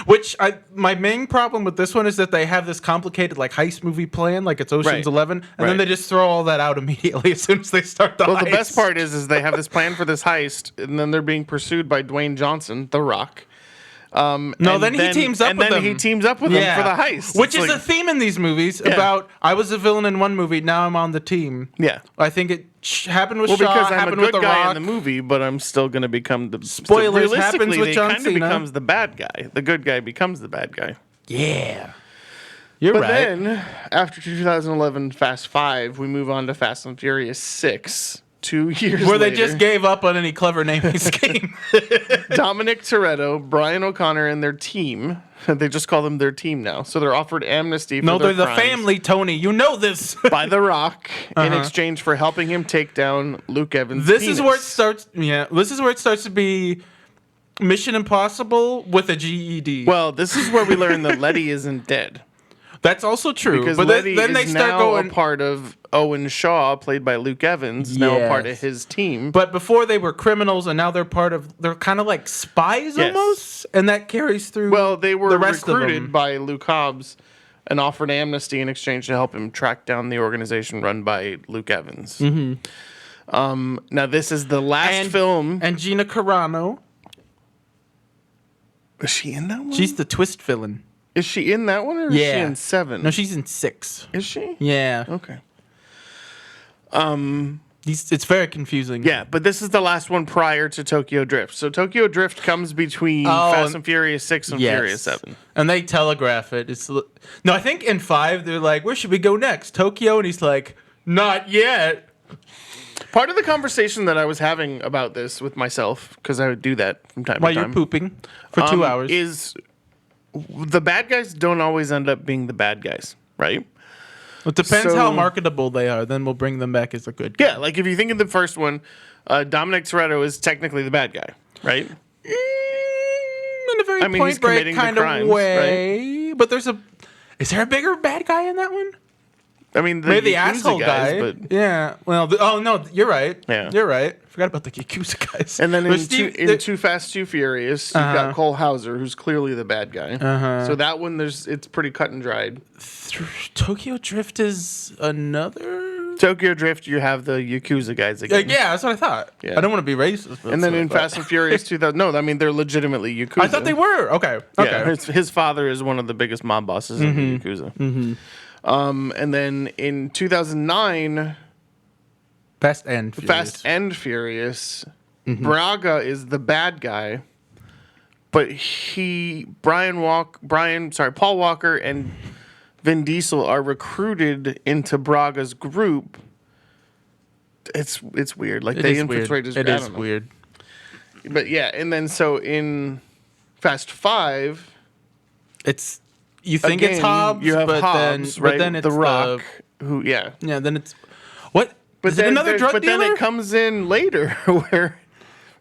Which my main problem with this one is that they have this complicated like heist movie plan, like it's Ocean's Right. 11, and then Right. they just throw all that out immediately as soon as they start the heist. Well, the best part is they have this plan for this heist, and then they're being pursued by Dwayne Johnson, The Rock. Then he teams up with them. he teams up with them for the heist. Which It's is like- a theme in these movies about I was a villain in one movie, now I'm on the team. Yeah. I think it happened with Well, Shaw, because I'm a happened with good The guy Rock. in the movie, but I'm still going to become the... Spoilers, happens realistically, with they John kind of Cena. becomes the bad guy. The good guy becomes the bad guy. Yeah. You're But right. then, after 2011 Fast 5, we move on to Fast and Furious 6. 2 years Where they later. just gave up on any clever naming scheme. Dominic Toretto, Brian O'Connor, and their team. They just call them their team now. So they're offered amnesty for No, their they're the crimes family, Tony. You know this. by The Rock in exchange for helping him take down Luke Evans. This is where it starts. Yeah, this is where it starts to be Mission Impossible with a GED. Well, this is where we learn that Letty isn't dead. That's also true. Because but Letty then they is start now going. a part of Owen Shaw, played by Luke Evans, now a part of Yes. his team. But before they were criminals, and now they're part of. They're kind of like spies Yes. almost, and that carries through. Well, they were the rest of recruited them. by Luke Hobbs and offered amnesty in exchange to help him track down the organization run by Luke Evans. Now, this is the last film. And Gina Carano, Is she in that one? she's the twist villain. Is she in that one, or is she Yeah. in 7? No, she's in 6. Is she? Yeah, Okay. it's very confusing. Yeah, but this is the last one prior to Tokyo Drift. So Tokyo Drift comes between Oh, Fast and Furious 6 and Yes. Furious 7. And they telegraph it. No, I think in 5 they're like, "Where should we go next? Tokyo?" And he's like, "Not yet." Part of the conversation that I was having about this with myself, because I would do that from time While to you're time, pooping for 2 hours. is the bad guys don't always end up being the bad guys, right? It depends so- how marketable they are. Then we'll bring them back as a good guy. Yeah, like if you think of the first one, Dominic Toretto is technically the bad guy, right? In a very I mean, he's point break committing the kind of crimes, way. But is there a bigger bad guy in that one? I mean, Maybe the Yakuza asshole guy. but Yeah. Well, oh no, you're right. Yeah. You're right. Forgot about the Yakuza guys. and then But in, Steve- in Too Fast, Too Furious, you've got Cole Hauser, who's clearly the bad guy. So that one, it's pretty cut and dried. Tokyo Drift is another. Tokyo Drift, you have the Yakuza guys again. Yeah, that's what I thought. Yeah. I don't want to be racist. but And then that's in what I Fast thought. and Furious 2000, no, I mean, they're legitimately Yakuza. I thought they were. Okay. Okay. Yeah, his father is one of the biggest mob bosses in the Yakuza. And then in 2009, Fast and Furious. Fast and Furious, Braga is the bad guy, but Paul Walker and Vin Diesel are recruited into Braga's group. It's weird. Like It they is weird. infiltrate his. It I is don't know. weird. But yeah, and then so in Fast 5. It's you think it's Again, Hobbs, you have but Hobbs, then right? but then it's The Rock, who yeah. yeah, then it's what? But Is it another drug dealer? then it comes in later where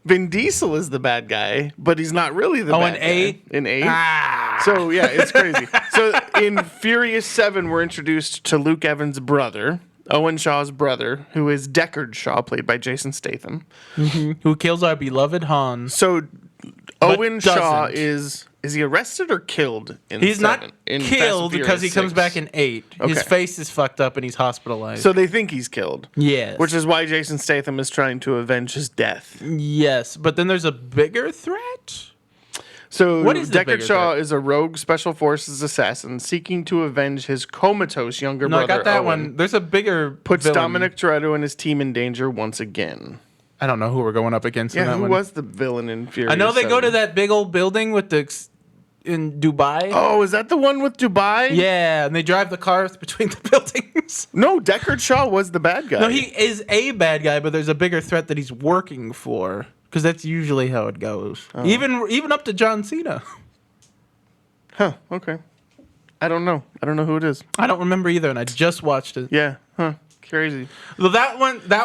Vin Diesel is the bad guy, but he's not really the bad in guy. 8? In 8. Ah. So yeah, it's crazy. So in Furious 7, we're introduced to Luke Evans' brother, Owen Shaw's brother, who is Deckard Shaw, played by Jason Statham. Who kills our beloved Han? So Owen Shaw doesn't. is he arrested or killed in He's 7? not In Fast and killed because he Furious comes 6? back in 8. His Okay. face is fucked up and he's hospitalized. So they think he's killed. yes, Which is why Jason Statham is trying to avenge his death. yes, but then there's a bigger threat. So What is the Deckard bigger Shaw threat? is a rogue special forces assassin seeking to avenge his comatose younger No, I brother. got that Owen. one. There's a bigger Puts villain. Dominic Toretto and his team in danger once again. I don't know who we're going up against in Yeah, that who one. was the villain in Furious? I know they go 7? to that big old building with in Dubai. Oh, is that the one with Dubai? Yeah, and they drive the cars between the buildings. No, Deckard Shaw was the bad guy. No, he is a bad guy, but there's a bigger threat that he's working for. Because that's usually how it goes. Oh. Even up to John Cena. Huh? Okay. I don't know. I don't know who it is. I don't remember either, and I just watched it. Yeah. Huh. Crazy. Well, that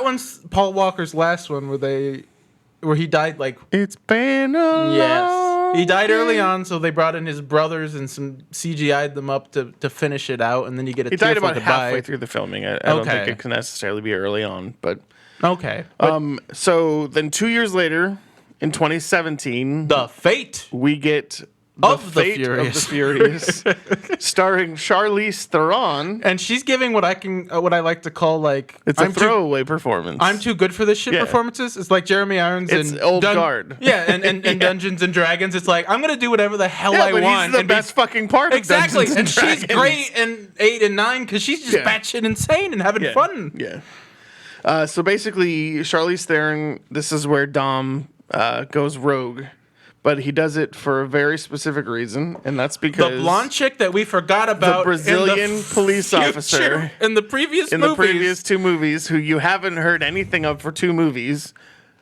one's Paul Walker's last one where he died like It's been a Yes. He died early on, so they brought in his brothers and some CGI'd them up to finish it out, and then you get a He died tearful about goodbye. halfway through the filming. I don't think Okay. it can necessarily be early on, but Okay. so then 2 years later, in 2017, The Fate we get of the Fate of the Furious, starring Charlize Theron. and she's giving what I like to call like It's a throwaway performance. I'm too good for this shit Yeah. performances. It's like Jeremy Irons It's and old guard. Yeah, and Dungeons and Dragons. It's like I'm gonna do whatever the hell Yeah, I but want. he's the and be- best fucking part of Exactly, Dungeons and she's Dragons. great in 8 and 9 because she's just Yeah. batshit insane and having fun. Yeah. So basically, Charlize Theron, this is where Dom goes rogue. But he does it for a very specific reason, and that's because The blonde chick that we forgot about, the Brazilian in the police future- officer in the previous in movies. the previous 2 movies, who you haven't heard anything of for 2 movies,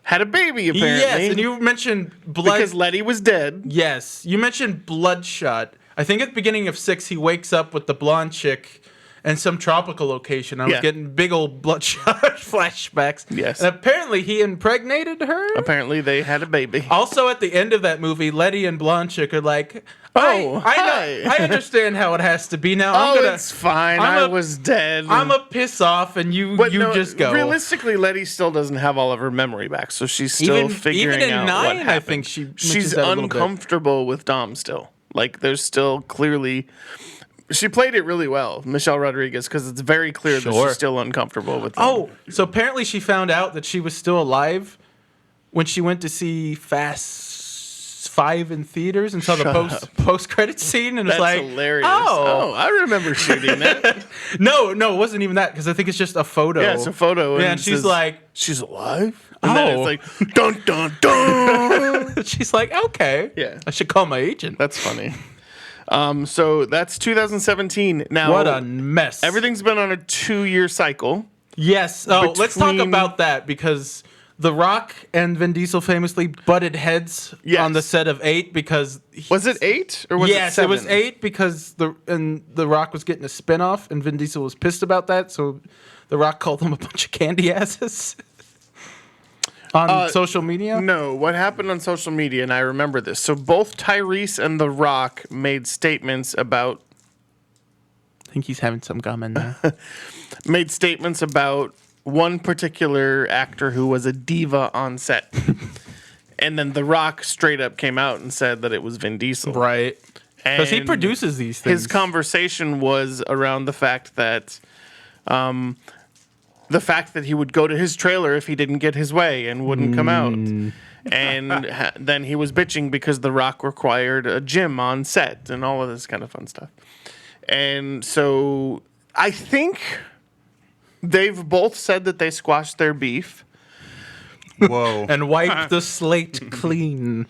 had a baby apparently. Yes, and you mentioned blood. because Letty was dead. Yes, you mentioned Bloodshot. I think at the beginning of 6, he wakes up with the blonde chick in some tropical location. I was Yeah. getting big old Bloodshot flashbacks. Yes. And apparently he impregnated her. Apparently, they had a baby. Also, at the end of that movie, Letty and blonde chick are like, Oh, I hi. know, I understand how it has to be now. It's fine. I'm I a- was dead. I'm a piss off, and you But no, just go. Realistically, Letty still doesn't have all of her memory back, so she's still figuring even in out 9, what I happened. think she mentions she's that a little bit. uncomfortable with Dom still. Like, there's still clearly. She played it really well, Michelle Rodriguez, because it's very clear that Sure. she's still uncomfortable with Dom. Oh, so apparently she found out that she was still alive when she went to see Fast 5 in theaters and saw the post credit scene, and That's it's like, hilarious. Oh, I remember shooting that. no, it wasn't even that because I think it's just a photo. Yeah, it's a photo. Yeah, and it she's says, like, she's alive? And then Oh. it's like, dun, dun, dun. she's like, okay, Yeah. I should call my agent. That's funny. So that's 2017. Now, What a mess. everything's been on a 2-year cycle. Yes. Oh, let's talk Between- about that because The Rock and Vin Diesel famously butted heads Yes. on the set of 8 because Was it 8 or was it 7? yes, it was 8 because the Rock was getting a spinoff and Vin Diesel was pissed about that, so The Rock called them a bunch of candy asses on social media. No, what happened on social media, and I remember this. So both Tyrese and The Rock made statements about I think he's having some gum in there. one particular actor who was a diva on set. And then The Rock straight up came out and said that it was Vin Diesel. Right. Because he And produces these things. His conversation was around the fact that he would go to his trailer if he didn't get his way and wouldn't come out. And then he was bitching because The Rock required a gym on set and all of this kind of fun stuff. And so I think they've both said that they squashed their beef, Whoa. and wipe the slate clean.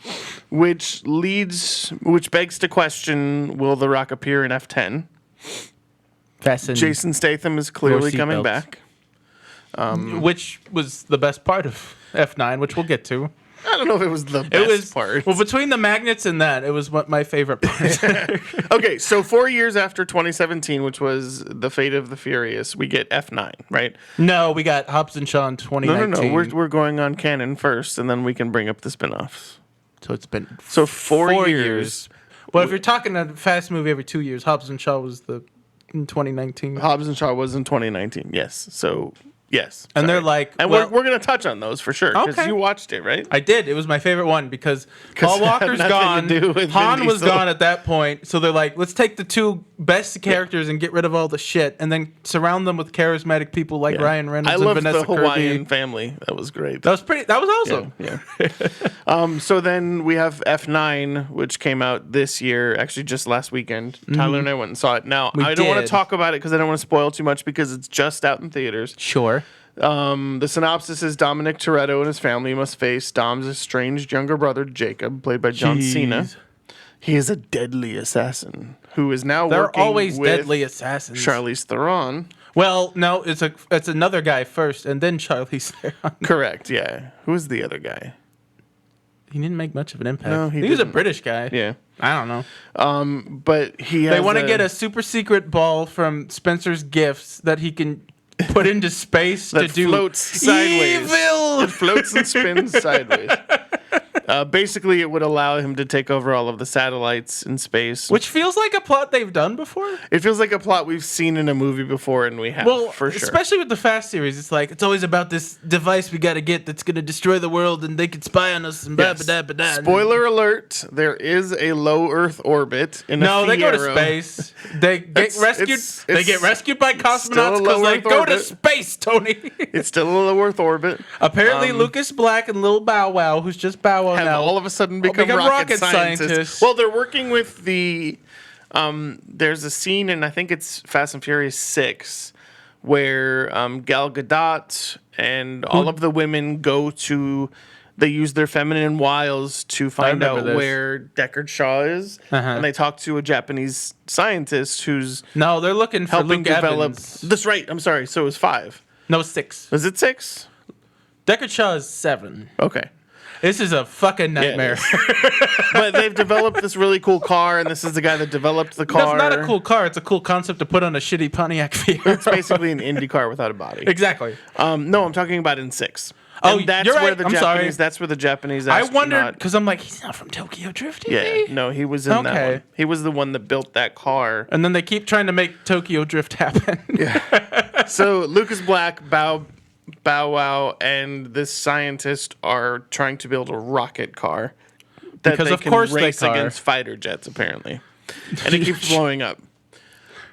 which begs to question, will The Rock appear in F10? Fasten. Jason Statham is clearly seat coming belts. back. Which was the best part of F9, which we'll get to. I don't know if it was the It best was part. Well, between the magnets and that, it was my favorite part. Okay, so 4 years after 2017, which was The Fate of the Furious, we get F9, right? No, we got Hobbs and Shaw in 2019. No. We're going on canon first, and then we can bring up the spin-offs. So it's been So 4 4 years. Well, if you're talking a fast movie every 2 years, Hobbs and Shaw was in 2019. Hobbs and Shaw was in 2019, yes. So, yes. And they're sorry. like, And well- we're going to touch on those for sure, because Okay. you watched it, right? I did. It was my favorite one because Paul it had Walker's nothing gone. to do with Han Vin was Diesel. gone at that point. So they're like, let's take the 2 best characters and get rid of all the shit and then surround them with charismatic people like Yeah. Ryan Reynolds I and loved Vanessa the Hawaiian Kirby. family. That was great. That was awesome. Yeah. So then we have F9, which came out this year, actually just last weekend. Tyler and I went and saw it. Now, I don't want did. to talk about it because I don't want to spoil too much because it's just out in theaters. Sure. The synopsis is Dominic Toretto and his family must face Dom's estranged younger brother, Jacob, played by John Jeez. Cena. He is a deadly assassin who is now They're working always with deadly assassins. Charlize Theron. Well, no, it's another guy first, and then Charlize Theron. Correct, yeah. Who is the other guy? He didn't make much of an impact. No, he was a didn't. British guy. Yeah. I don't know. But he has They want to get a super secret ball from Spencer's Gifts that he can put into space that to do floats sideways. evil. It floats and spins sideways. Basically, it would allow him to take over all of the satellites in space. Which feels like a plot they've done before. It feels like a plot we've seen in a movie before, and we have, Well, for sure. especially with the Fast series, it's like it's always about this device we got to get that's going to destroy the world, and they can spy on us and blah Yes. blah blah blah. Spoiler alert, there is a low Earth orbit in No, they go to Fiero. space. They get rescued. They get rescued by cosmonauts because they go to space, Tony. It's still a low Earth orbit. Apparently, Lucas Black and Lil Bow Wow, who's just Bow Wow Have now, all of a sudden become rocket scientists. Well, they're working with the. There's a scene in I think it's Fast and Furious 6 where Gal Gadot and all of the women go to. They use their feminine wiles to find out where Deckard Shaw is, and they talk to a Japanese scientist who's no, they're looking for helping Luke develop. Evans. That's right. I'm sorry. So it was 5. No, 6. Was it 6? Deckard Shaw is 7. Okay. This is a fucking nightmare. But they've developed this really cool car, and this is the guy that developed the car. That's not a cool car. It's a cool concept to put on a shitty Pontiac Fiero. It's basically an Indy car without a body. Exactly. No, I'm talking about in 6. Oh, And that's you're where right. the I'm Japanese. sorry. That's where the Japanese. I Astronaut, wondered because I'm like, he's not from Tokyo Drift, is Yeah, he? no, he was in that Okay. one. He was the one that built that car. And then they keep trying to make Tokyo Drift happen. So Lucas Black, Bow Wow, and this scientist are trying to build a rocket car that Because they of can course they race are. against fighter jets, apparently, and it keeps blowing up.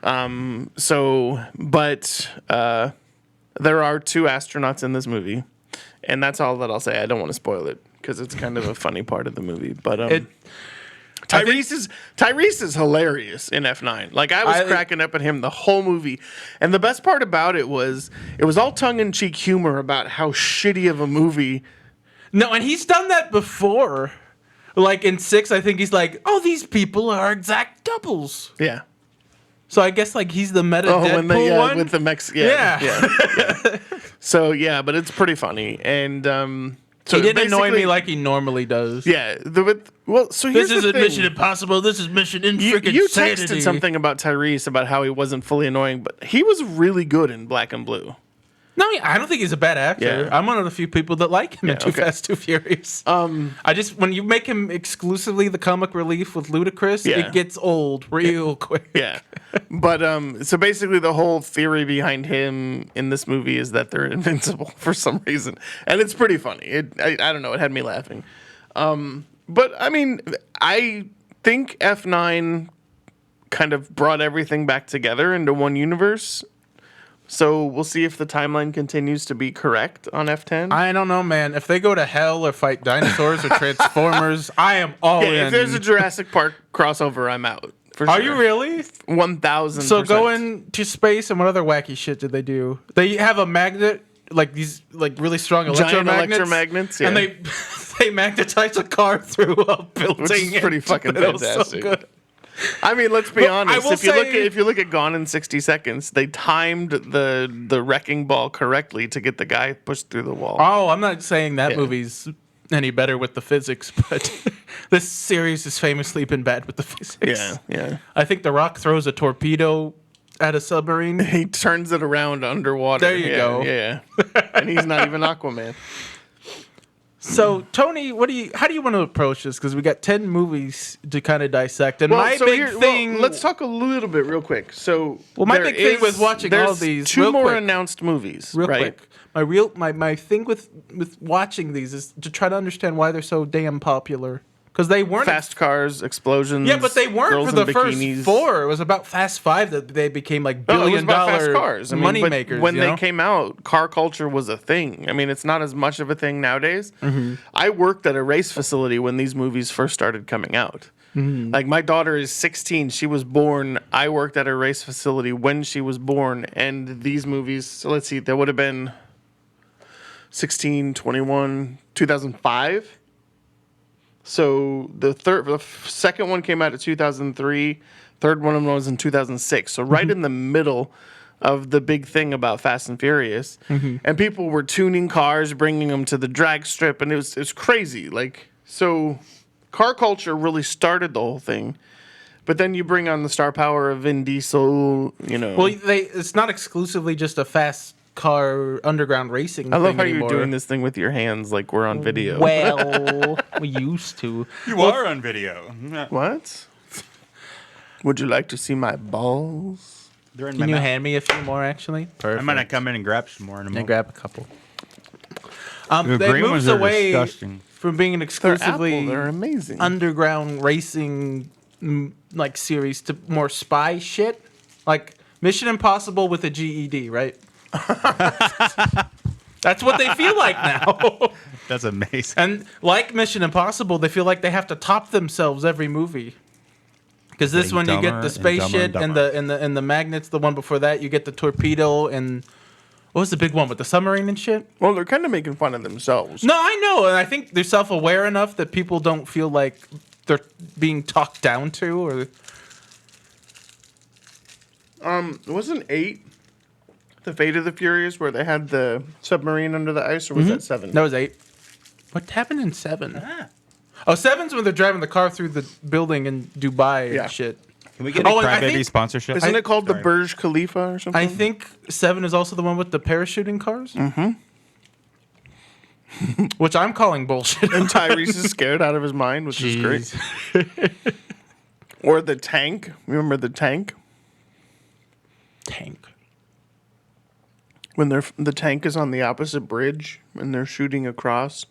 But there are 2 astronauts in this movie, and that's all that I'll say. I don't want to spoil it because it's kind of a funny part of the movie. But Tyrese is hilarious in F9. Like I was cracking up at him the whole movie, and the best part about it was all tongue in cheek humor about how shitty of a movie. No, and he's done that before. Like in 6, I think he's like, oh, these people are exact doubles. Yeah. So I guess like he's the meta Deadpool one. With the Yeah. So yeah, but it's pretty funny, and so he didn't annoy basically- me like he normally does. Yeah. So here's This isn't the thing. Mission Impossible. This is Mission Infreaking You Sanity. texted something about Tyrese about how he wasn't fully annoying, but he was really good in Black and Blue. No, I don't think he's a bad actor. Yeah. I'm one of the few people that like him in Too okay. Fast, Too Furious. I just when you make him exclusively the comic relief with Ludacris, Yeah. it gets old real quick. Yeah. But so basically the whole theory behind him in this movie is that they're invincible for some reason. And it's pretty funny. I don't know, it had me laughing. But I mean, I think F9 kind of brought everything back together into one universe. So we'll see if the timeline continues to be correct on F10. I don't know, man. If they go to hell or fight dinosaurs or Transformers, I am all in. If there's a Jurassic Park crossover, I'm out. For Are sure. you really? 1,000%. So going to space and what other wacky shit did they do? They have a magnet, like these, like really strong Giant electromagnets, yeah. and they magnetize a car through a building. Which is pretty fucking It was so fantastic. good. I mean, let's be But honest. I will If you look at Gone in 60 Seconds, they timed the wrecking ball correctly to get the guy pushed through the wall. Oh, I'm not saying that Yeah. movie's any better with the physics, but this series has famously been bad with the physics. Yeah. I think The Rock throws a torpedo at a submarine. He turns it around underwater. There you go. Yeah. And he's not even Aquaman. So, Tony, how do you want to approach this? Because we got 10 movies to kind of dissect, and my big thing. let's talk a little bit real quick. So, My big thing with watching all these, 2 real more quick. announced movies, Real right? quick, my thing with watching these is to try to understand why they're so damn popular. Because they weren't Fast cars, explosions. Yeah, but they weren't girls for the in first bikinis. 4. It was about Fast 5 that they became like No, it was billion about dollar fast cars. I mean, money but makers. when you they know? came out, car culture was a thing. I mean, it's not as much of a thing nowadays. Mm-hmm. I worked at a race facility when these movies first started coming out. Mm-hmm. Like my daughter is 16. She was born. I worked at a race facility when she was born, and these movies. So let's see. There would have been 16, 21, 2005. So the second one came out in 2003. Third one was in 2006. So right in the middle of the big thing about Fast and Furious, and people were tuning cars, bringing them to the drag strip, and it was crazy. Like so, car culture really started the whole thing. But then you bring on the star power of Vin Diesel. You know, Well, it's not exclusively just a fast car underground racing. I love thing how anymore. you're doing this thing with your hands like we're on video. Well, we used to. You are on video. What? Would you like to see my balls? They're in Can you hand me a few more, actually? Perfect. I'm gonna come in and grab some more in a And moment. grab a couple. The They green moved ones are away disgusting. from being an They're exclusively Apple. They're amazing. underground racing like series to more spy shit, like Mission Impossible with a GED, right? That's what they feel like now. That's amazing. And like Mission Impossible, they feel like they have to top themselves every movie. Because this Getting one you get dumber the and space dumber shit and and the magnets. The one before that you get the torpedo and what was the big one with the submarine and shit? Well, they're kind of making fun of themselves. No, I know, and I think they're self-aware enough that people don't feel like they're being talked down to. Or Wasn't 8 the Fate of the Furious where they had the submarine under the ice, or was that 7? that was 8. What happened in 7? Oh, 7's when they're driving the car through the building in Dubai Yeah. and shit. Can we get a Oh, and I Crybaby think- sponsorship? Isn't it called Sorry. the Burj Khalifa or something? I think 7 is also the one with the parachuting cars. Mm-hmm. Which I'm calling bullshit. And Tyrese is scared out of his mind, which is great. Or the tank. Remember the tank? Tank. When the tank is on the opposite bridge and they're shooting across,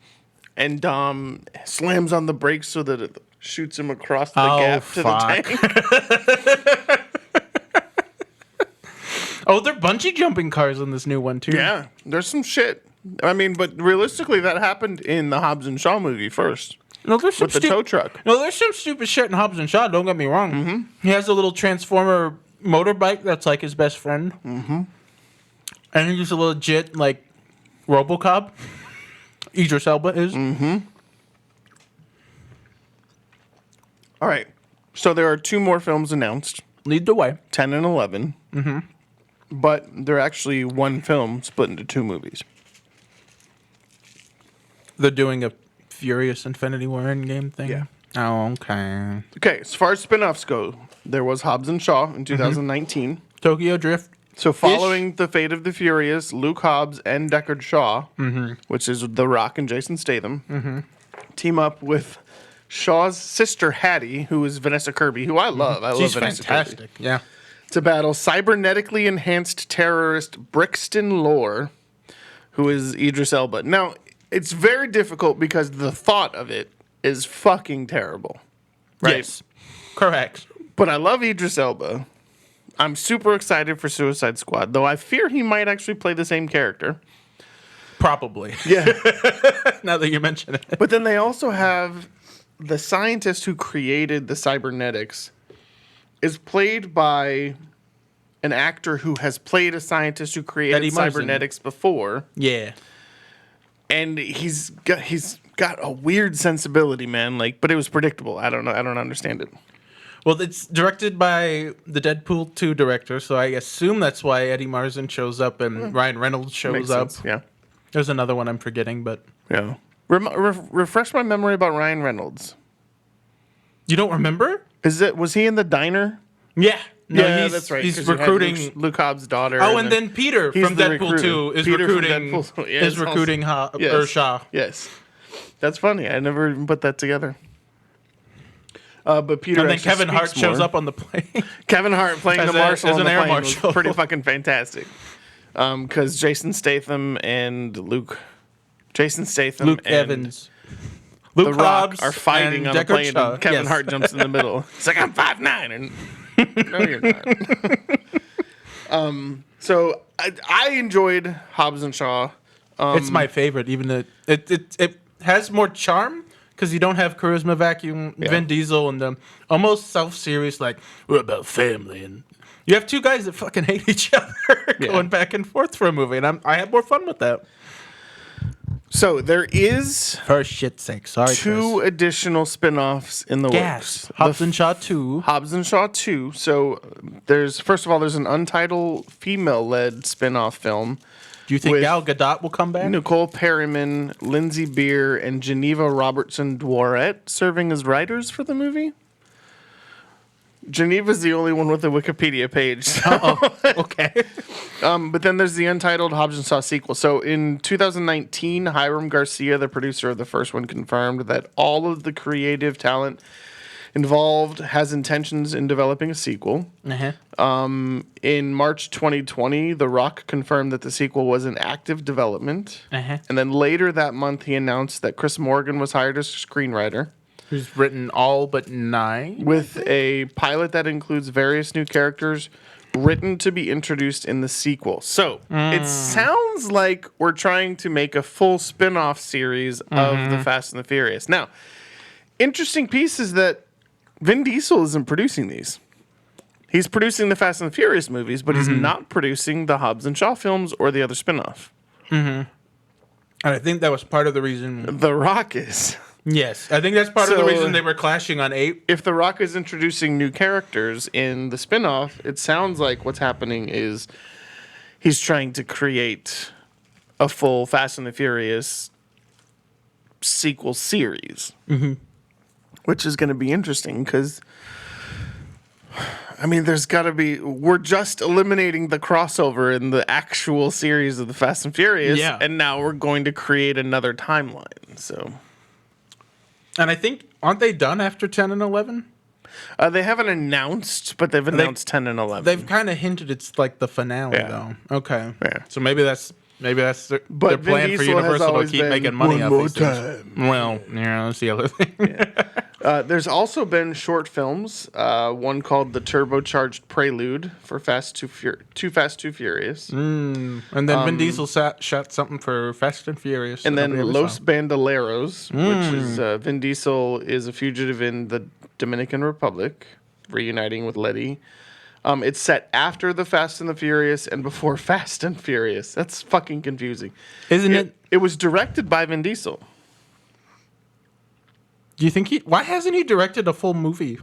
and Dom slams on the brakes so that it shoots him across the gap to the tank. Oh, they're bungee jumping cars on this new one too. Yeah, there's some shit. I mean, but realistically, that happened in the Hobbs and Shaw movie first No, there's some with the tow truck. No, there's some stupid shit in Hobbs and Shaw. Don't get me wrong. He has a little transformer motorbike that's like his best friend. Mm-hmm. And he's a legit like RoboCop. Idris Elba is. All right, so there are 2 more films announced, Lead the way. 10 and 11. Mm-hmm. But they're actually one film split into 2 movies. They're doing a Furious Infinity War Endgame thing. Yeah. Oh, okay. Okay, as far as spin-offs go, there was Hobbs and Shaw in 2019. Tokyo Drift. So following the Fate of the Furious, Luke Hobbs and Deckard Shaw, which is The Rock and Jason Statham, team up with Shaw's sister Hattie, who is Vanessa Kirby, who I love. I love She's Vanessa fantastic. Kirby. Yeah. To battle cybernetically enhanced terrorist Brixton Lore, who is Idris Elba. Now, it's very difficult because the thought of it is fucking terrible. Right? Yes. Correct. But I love Idris Elba. I'm super excited for Suicide Squad, though I fear he might actually play the same character. Probably. Yeah. Now that you mention it. But then they also have the scientist who created the cybernetics is played by an actor who has played a scientist who created Eddie Murphy. cybernetics before. Yeah. And he's got a weird sensibility, man. Like, but it was predictable. I don't know. I don't understand it. Well, it's directed by the Deadpool 2 director, so I assume that's why Eddie Marsan shows up and Ryan Reynolds shows Makes up. sense. Yeah. There's another one I'm forgetting, but Yeah. Refresh my memory about Ryan Reynolds. you don't remember? Was he in the diner? Yeah. No, Yeah, he's, that's right. He's 'cause you had recruiting. Luke Hobbs' daughter. Oh, and then Peter he's from the Deadpool recruiter. 2 is Peter from recruiting. Deadpool. Yeah, is it's recruiting yes. Shaw. Yes, that's funny. I never even put that together. But Peter And then actually Kevin Hart speaks shows more. up on the plane. Kevin Hart playing As the marshal as on an the air plane marshal. was pretty fucking fantastic. Because Jason Statham and Luke Luke and Evans. The Luke Rock Hobbs are fighting and on a Deckard plane, Shaw. and Kevin Yes. Hart jumps in the middle. It's like, I'm 5'9", and no, you're not. So I enjoyed Hobbs and Shaw. It's my favorite, even though it has more charm because you don't have charisma vacuum, Vin Diesel, and the almost self-serious like we're about family, and you have 2 guys that fucking hate each other going back and forth for a movie, and I had more fun with that. So there is For shit's sake, sorry. 2 additional spin-offs in the Gas. works. Hobbs and Shaw 2. Hobbs and Shaw 2. So first of all, there's an untitled female-led spin-off film. Do you think with Gal Gadot will come back? Nicole Perriman, Lindsay Beer, and Geneva Robertson Dworet serving as writers for the movie. Geneva's the only one with a Wikipedia page. Oh, okay. But then there's the untitled Hobbs and Shaw sequel. So in 2019, Hiram Garcia, the producer of the first one, confirmed that all of the creative talent involved has intentions in developing a sequel. In March 2020, The Rock confirmed that the sequel was in active development. And then later that month, he announced that Chris Morgan was hired as screenwriter. Who's written all but 9. With a pilot that includes various new characters written to be introduced in the sequel. So it sounds like we're trying to make a full spin-off series of the Fast and the Furious. Now, interesting piece is that Vin Diesel isn't producing these. He's producing the Fast and the Furious movies, but he's not producing the Hobbs and Shaw films or the other spin-off. And I think that was part of the reason. The Rock is. Yes, I think that's part of the reason they were clashing on 8. If The Rock is introducing new characters in the spin-off, it sounds like what's happening is he's trying to create a full Fast and the Furious sequel series. Which is going to be interesting because, I mean, there's got to be... We're just eliminating the crossover in the actual series of the Fast and Furious, and now we're going to create another timeline, so... And I think, aren't they done after 10 and 11? They haven't announced, but they've announced 10 and 11. They've kind of hinted it's like the finale, though. Okay. Yeah. So maybe that's their But Vin plan for Diesel has Universal to always keep been, making money "One off more these things. Well, yeah, that's the other thing. There's also been short films, one called The Turbocharged Prelude for Too Fast, Too Furious. And then Vin Diesel shot something for Fast and Furious. And that then nobody ever Los saw. Bandoleros, which is Vin Diesel is a fugitive in the Dominican Republic, reuniting with Letty. It's set after the Fast and the Furious and before Fast and Furious. That's fucking confusing. Isn't it? It was directed by Vin Diesel. Do you think why hasn't he directed a full movie?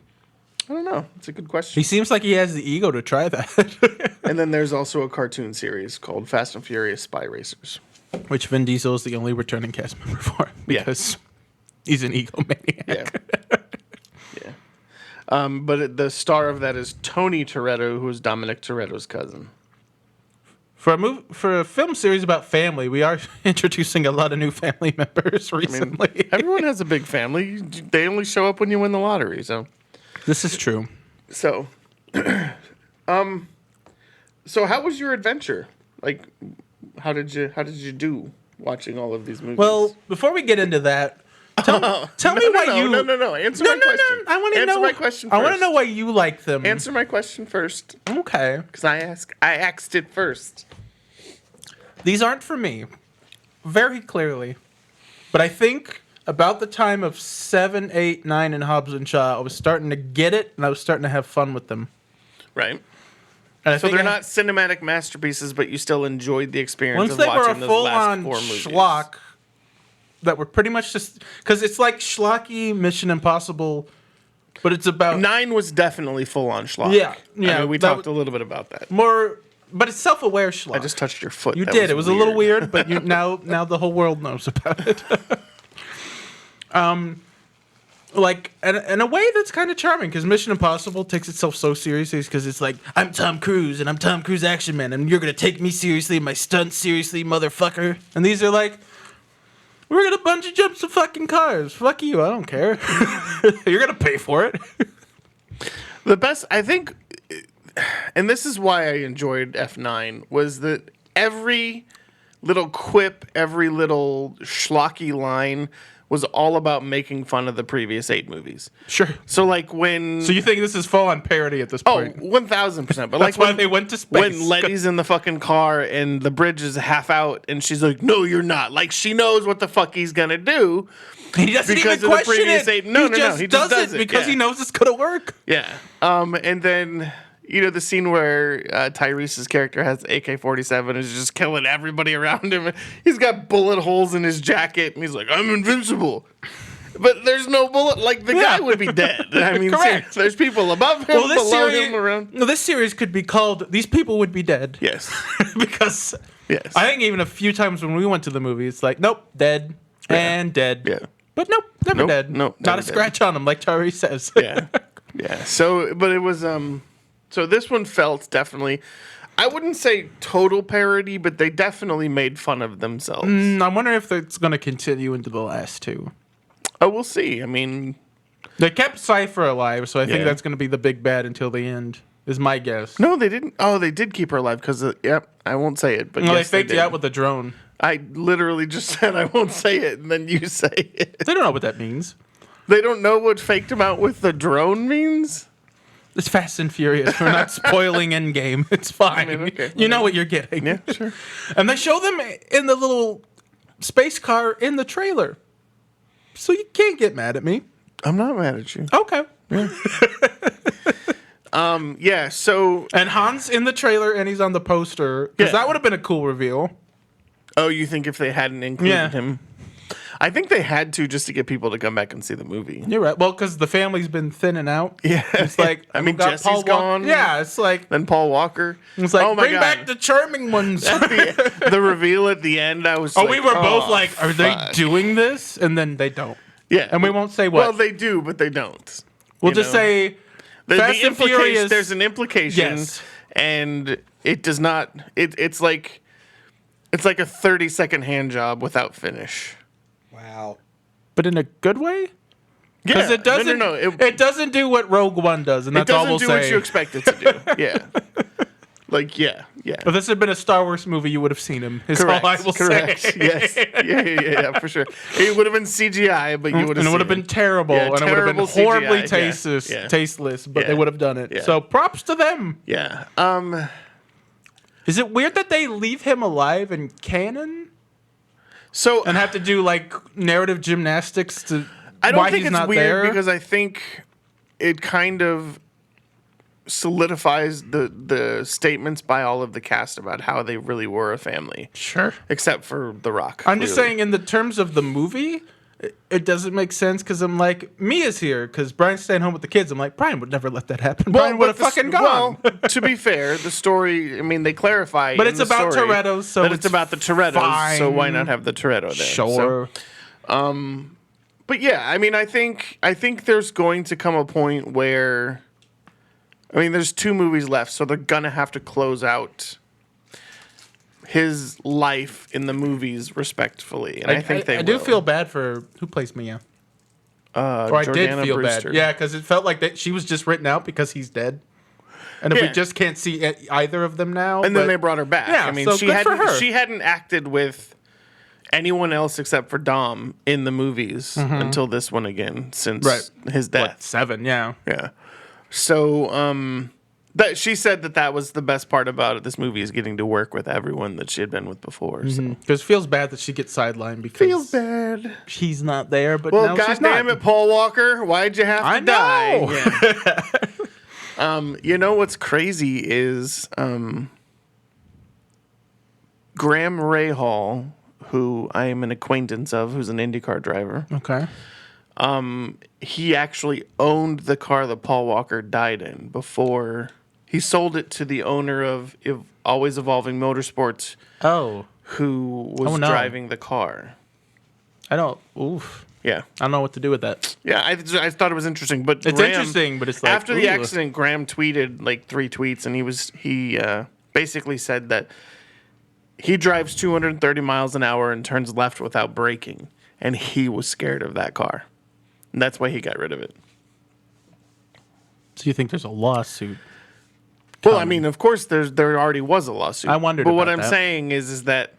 I don't know. It's a good He question. seems like he has the ego to try that. And then there's also a cartoon series called Fast and Furious Spy Racers. Which Vin Diesel is the only returning cast member for because he's an egomaniac. Yeah. But the star of that is Tony Toretto, who is Dominic Toretto's cousin. For a film series about family, we are introducing a lot of new family members recently. Everyone has a big family. They only show up when you win the lottery. So This is true. so how was your adventure? Like, how did you do watching all of these movies? Well, before we get into that, tell me why you. No. Answer my question. I want to know. Answer my question I want to first. know why you like them. Answer my question first, Okay. because I asked it first. These aren't for me, very clearly. But I think about the time of 7, 8, 9, and Hobbs and Shaw, I was starting to get it, and I was starting to have fun with them. Right. And I So think they're not cinematic masterpieces, but you still enjoyed the experience once of they were a watching those last full-on 4 movies. schlock that were pretty much just because it's like schlocky Mission Impossible, but it's about 9 was definitely full on schlock. Yeah, I mean, we that talked a little bit about that. more. But it's self-aware schlock. I just touched your foot. You That did. It was a little weird. weird, but now the whole world knows about it. Like, and in a way that's kind of charming because Mission Impossible takes itself so seriously because it's like, I'm Tom Cruise and I'm Tom Cruise Action Man and you're going to take me seriously and my stunts seriously, motherfucker. And these are like, we're going to bungee jump some fucking cars. Fuck you, I don't care. You're going to pay for it. The best, I think, and this is why I enjoyed F9, was that every little quip, every little schlocky line was all about making fun of the previous 8 movies. Sure. So like when... So you think this is full on parody at this Oh, point? 1,000%. But That's like why when they went to space. When Letty's in the fucking car and the bridge is half out and she's like, no, you're not. Like she knows what the fuck he's gonna do. He doesn't because even of the question previous it. 8 No, he just does it because he knows it's gonna work. Yeah. And then, you know, the scene where Tyrese's character has the AK-47 and is just killing everybody around him. He's got bullet holes in his jacket and he's like, I'm invincible. But there's no bullet. Like, the guy would be dead. I mean, Correct. seriously, there's people above him, below him, around. Well, this series could be called "These People Would Be Dead." Yes. Because Yes. I think even a few times when we went to the movie, it's like, nope, dead and dead. Yeah. But nope, never Nope, dead. nope, Not never a dead. scratch on him, like Tari says. Yeah. Yeah. So, but it was, so this one felt definitely, I wouldn't say total parody, but they definitely made fun of themselves. I wonder if it's going to continue into the last two. Oh, we'll see. I mean, They kept Cypher alive, so I think Yeah. that's going to be the big bad until the end, is my guess. no, they didn't. Oh, they did keep her alive because, yep, I won't say it. But No, yes, they faked did. you out with the drone. I literally just said I won't say it, and then you say it. They don't know what that means. They don't know what faked him out with the drone means? It's Fast and Furious. We're not spoiling Endgame. It's fine. okay. You know what you're getting. Yeah, sure. And they show them in the little space car in the trailer. So you can't get mad at me. I'm not mad at you. Okay. Yeah, so... And Han's in the trailer and he's on the poster. Because Yeah. that would have been a cool reveal. Oh, you think if they hadn't included Yeah. him? I think they had to just to get people to come back and see the movie. You're right. Well, because the family's been thinning out. Yeah. It's like, I mean, we got Jesse's Paul Walker- gone. Yeah, it's like, Then Paul Walker. it's like oh my bring God. back the charming ones. the reveal at the end, I was Oh, like, we were both "Oh, like, are they fuck." doing this? And then they don't. Yeah. And we won't say what. Well, they do, but they don't. We'll You just know? say The Fast and implication, Furious. there's an implication, Yes. and it does not. It's like a 30-second hand job without finish. Wow. But in a good way? Because Yeah, it doesn't. No. It doesn't do what Rogue One does, and It that's all doesn't we'll do say. what you expect it to do. Yeah. Like, yeah. If this had been a Star Wars movie, you would have seen him. Is Correct. all I will Correct. say. Yes. Yeah, for sure. It would have been CGI, but you would have. And it would have been terrible, Yeah, and it would have been terrible horribly CGI. Yeah. tasteless. But they Yeah. would have done it. Yeah. So props to them. Yeah. Is it weird that they leave him alive in canon So and have to do like narrative gymnastics to I don't why think he's it's not weird there? because I think it kind of solidifies the statements by all of the cast about how they really were a family, Sure. except for The Rock. I'm just clearly. saying, in the terms of the movie, it doesn't make sense because I'm like, Mia's here because Brian's staying home with the kids. I'm like, Brian would never let that happen. Brian would have but fucking gone. Well, to be fair, the story. I mean, they clarify, But in it's the about story Toretto's, so that it's it's about the Torettos. So why fine. not have the Toretto there? Sure. So, but yeah, I mean, I think there's going to come a point where, I mean, there's 2 movies left, so they're gonna have to close out his life in the movies respectfully, and I think they I do will. feel bad for who plays Mia. Or I did Jordana feel Brewster. bad. Yeah, because it felt like that she was just written out because he's dead. And if we Yeah. just can't see either of them now. And then they brought her back. Yeah, I mean, so she good for hadn't her. she hadn't acted with anyone else except for Dom in the movies until this one again since his death. 7, yeah. Yeah. So that she said that was the best part about it. This movie is getting to work with everyone that she had been with before. So. Because it feels bad that she gets sidelined because Feels bad. she's not there, but Well, now she's not. goddamn it, Paul Walker, why'd you have to I die? know. Yeah. You know what's crazy is Graham Rahal, who I am an acquaintance of, who's an IndyCar driver. Okay. He actually owned the car that Paul Walker died in before he sold it to the owner of Always Evolving Motorsports, Oh. who was Oh, no. driving the car. I don't. Oof. Yeah. I don't know what to do with that. Yeah, I thought it was interesting, but It's Graham, interesting, but it's like, after the ooh. accident, Graham tweeted like 3 tweets, and he basically said that he drives 230 miles an hour and turns left without braking, and he was scared of that car, and that's why he got rid of it. So you think there's a lawsuit? Well, I mean, of course, there already was a lawsuit. I wondered but what about I'm that. saying is that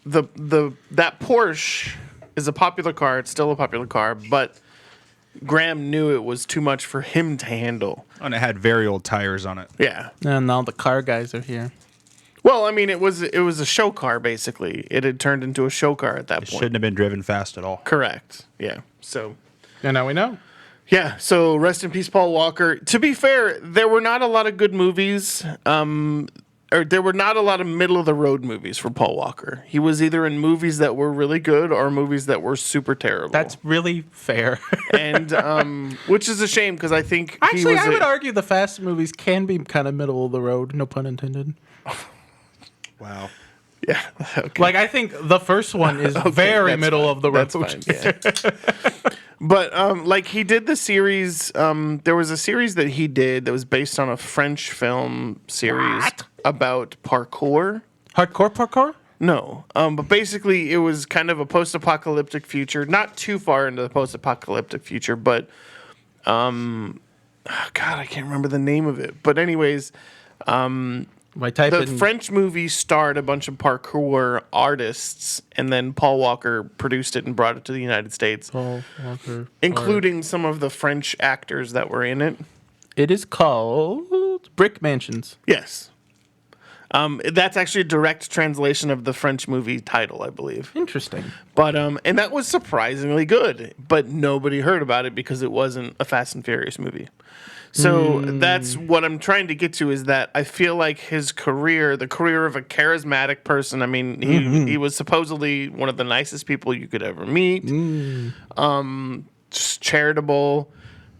that Porsche is a popular car. It's still a popular car, but Graham knew it was too much for him to handle. And it had very old tires on it. Yeah. And now the car guys are here. Well, I mean, it was a show car basically. It had turned into a show car at that point. Shouldn't have been driven fast at all. Correct. Yeah. So. And now we know. Yeah. So rest in peace, Paul Walker. To be fair, there were not a lot of good movies. Or there were not a lot of middle of the road movies for Paul Walker. He was either in movies that were really good or movies that were super terrible. That's really fair. and which is a shame because I think he Actually, was I would argue the Fast movies can be kind of middle of the road. No pun intended. Wow. yeah. Okay. Like, I think the first one is very that's middle fine. of the road. That's fine. Yeah. But like he did the series. There was a series that he did that was based on a French film series. What? about parkour. Hardcore parkour? No, but basically it was kind of a post-apocalyptic future, not too far into the post-apocalyptic future, but God, I can't remember the name of it. But anyways, By type the in French movie starred a bunch of parkour artists, and then Paul Walker produced it and brought it to the United States, Paul Walker, including some of the French actors that were in it. It is called Brick Mansions. Yes. That's actually a direct translation of the French movie title, I believe. Interesting. But and that was surprisingly good, but nobody heard about it because it wasn't a Fast and Furious movie. So that's what I'm trying to get to, is that I feel like his career, the career of a charismatic person, I mean, he was supposedly one of the nicest people you could ever meet, just charitable,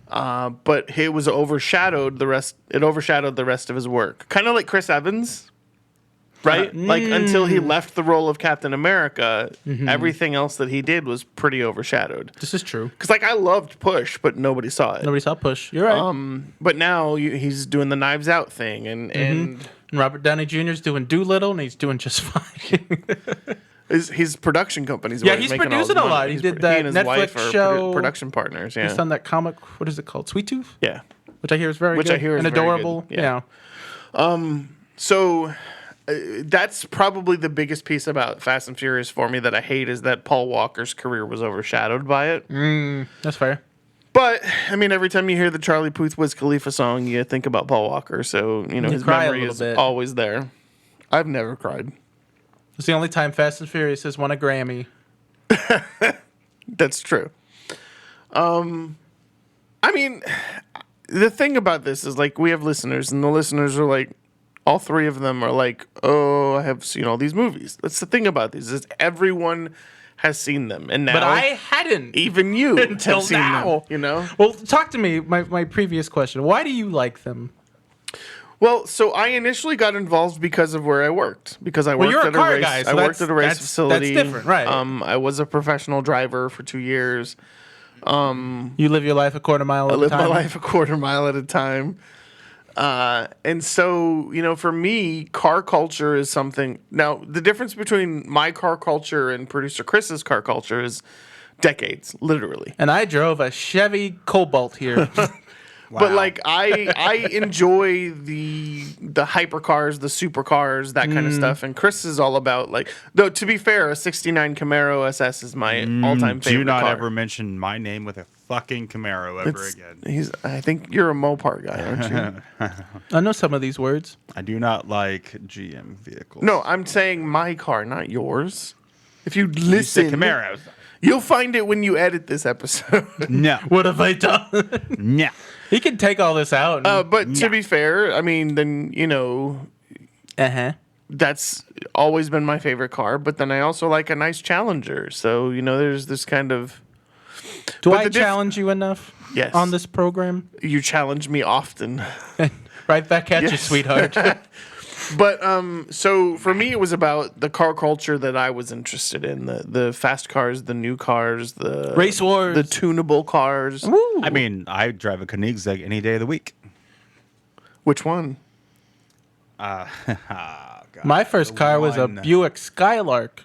but it was overshadowed the rest. It overshadowed the rest of his work, kind of like Chris Evans. Right? Like, until he left the role of Captain America, everything else that he did was pretty overshadowed. This is true. Because, like, I loved Push, but nobody saw it. Nobody saw Push. You're right. But now he's doing the Knives Out thing, and And Robert Downey Jr. is doing Doolittle, and he's doing just fine. his production company's Yeah, where he's making all producing his a lot. money. He did that and his Netflix wife are show. production partners, yeah. Based on that comic, what is it called? Sweet Tooth? Yeah. Which I hear is very Which good. I hear is and very adorable. good, yeah. So that's probably the biggest piece about Fast and Furious for me that I hate, is that Paul Walker's career was overshadowed by it. That's fair. But I mean, every time you hear the Charlie Puth Wiz Khalifa song, you think about Paul Walker. So his cry a memory little is bit. always there. I've never cried. It's the only time Fast and Furious has won a Grammy. That's true. I mean, the thing about this is, like, we have listeners, and the listeners are like, all three of them are like, oh, I have seen all these movies. That's the thing about these, is everyone has seen them, and now But I hadn't. even you Until have seen now. them. Well, talk to me. My previous question. Why do you like them? Well, so I initially got involved because of where I worked. Because I worked you're a at car a race. guy, so I worked that's- at a race that's facility. different, right. I was a professional driver for 2 years. You live your life a quarter mile at I a live time. my life a quarter mile at a time. And so, for me, car culture is something. Now, the difference between my car culture and producer Chris's car culture is decades, literally. And I drove a Chevy Cobalt here. But like I enjoy the hypercars, the supercars, that kind of stuff. And Chris is all about, like, though, to be fair, a '69 Camaro SS is my all-time favorite Do not car. ever mention my name with a fucking Camaro ever again. I think you're a Mopar guy, aren't you? I know some of these words. I do not like GM vehicles. No, I'm saying my car, not yours. If you You said listen, Camaros. you'll find it when you edit this episode. No. What have I done? No. He can take all this out. But to be fair, I mean, then, Uh-huh. that's always been my favorite car. But then I also like a nice Challenger. So, there's this kind of... Do But I the challenge you enough Yes. on this program? You challenge me often. Right back at you, Yes. sweetheart. But so for me, it was about the car culture that I was interested in: the fast cars, the new cars, the Race wars. the tunable cars. Woo. I mean, I drive a Koenigsegg any day of the week. Which one? God, My first car was a one. Buick Skylark.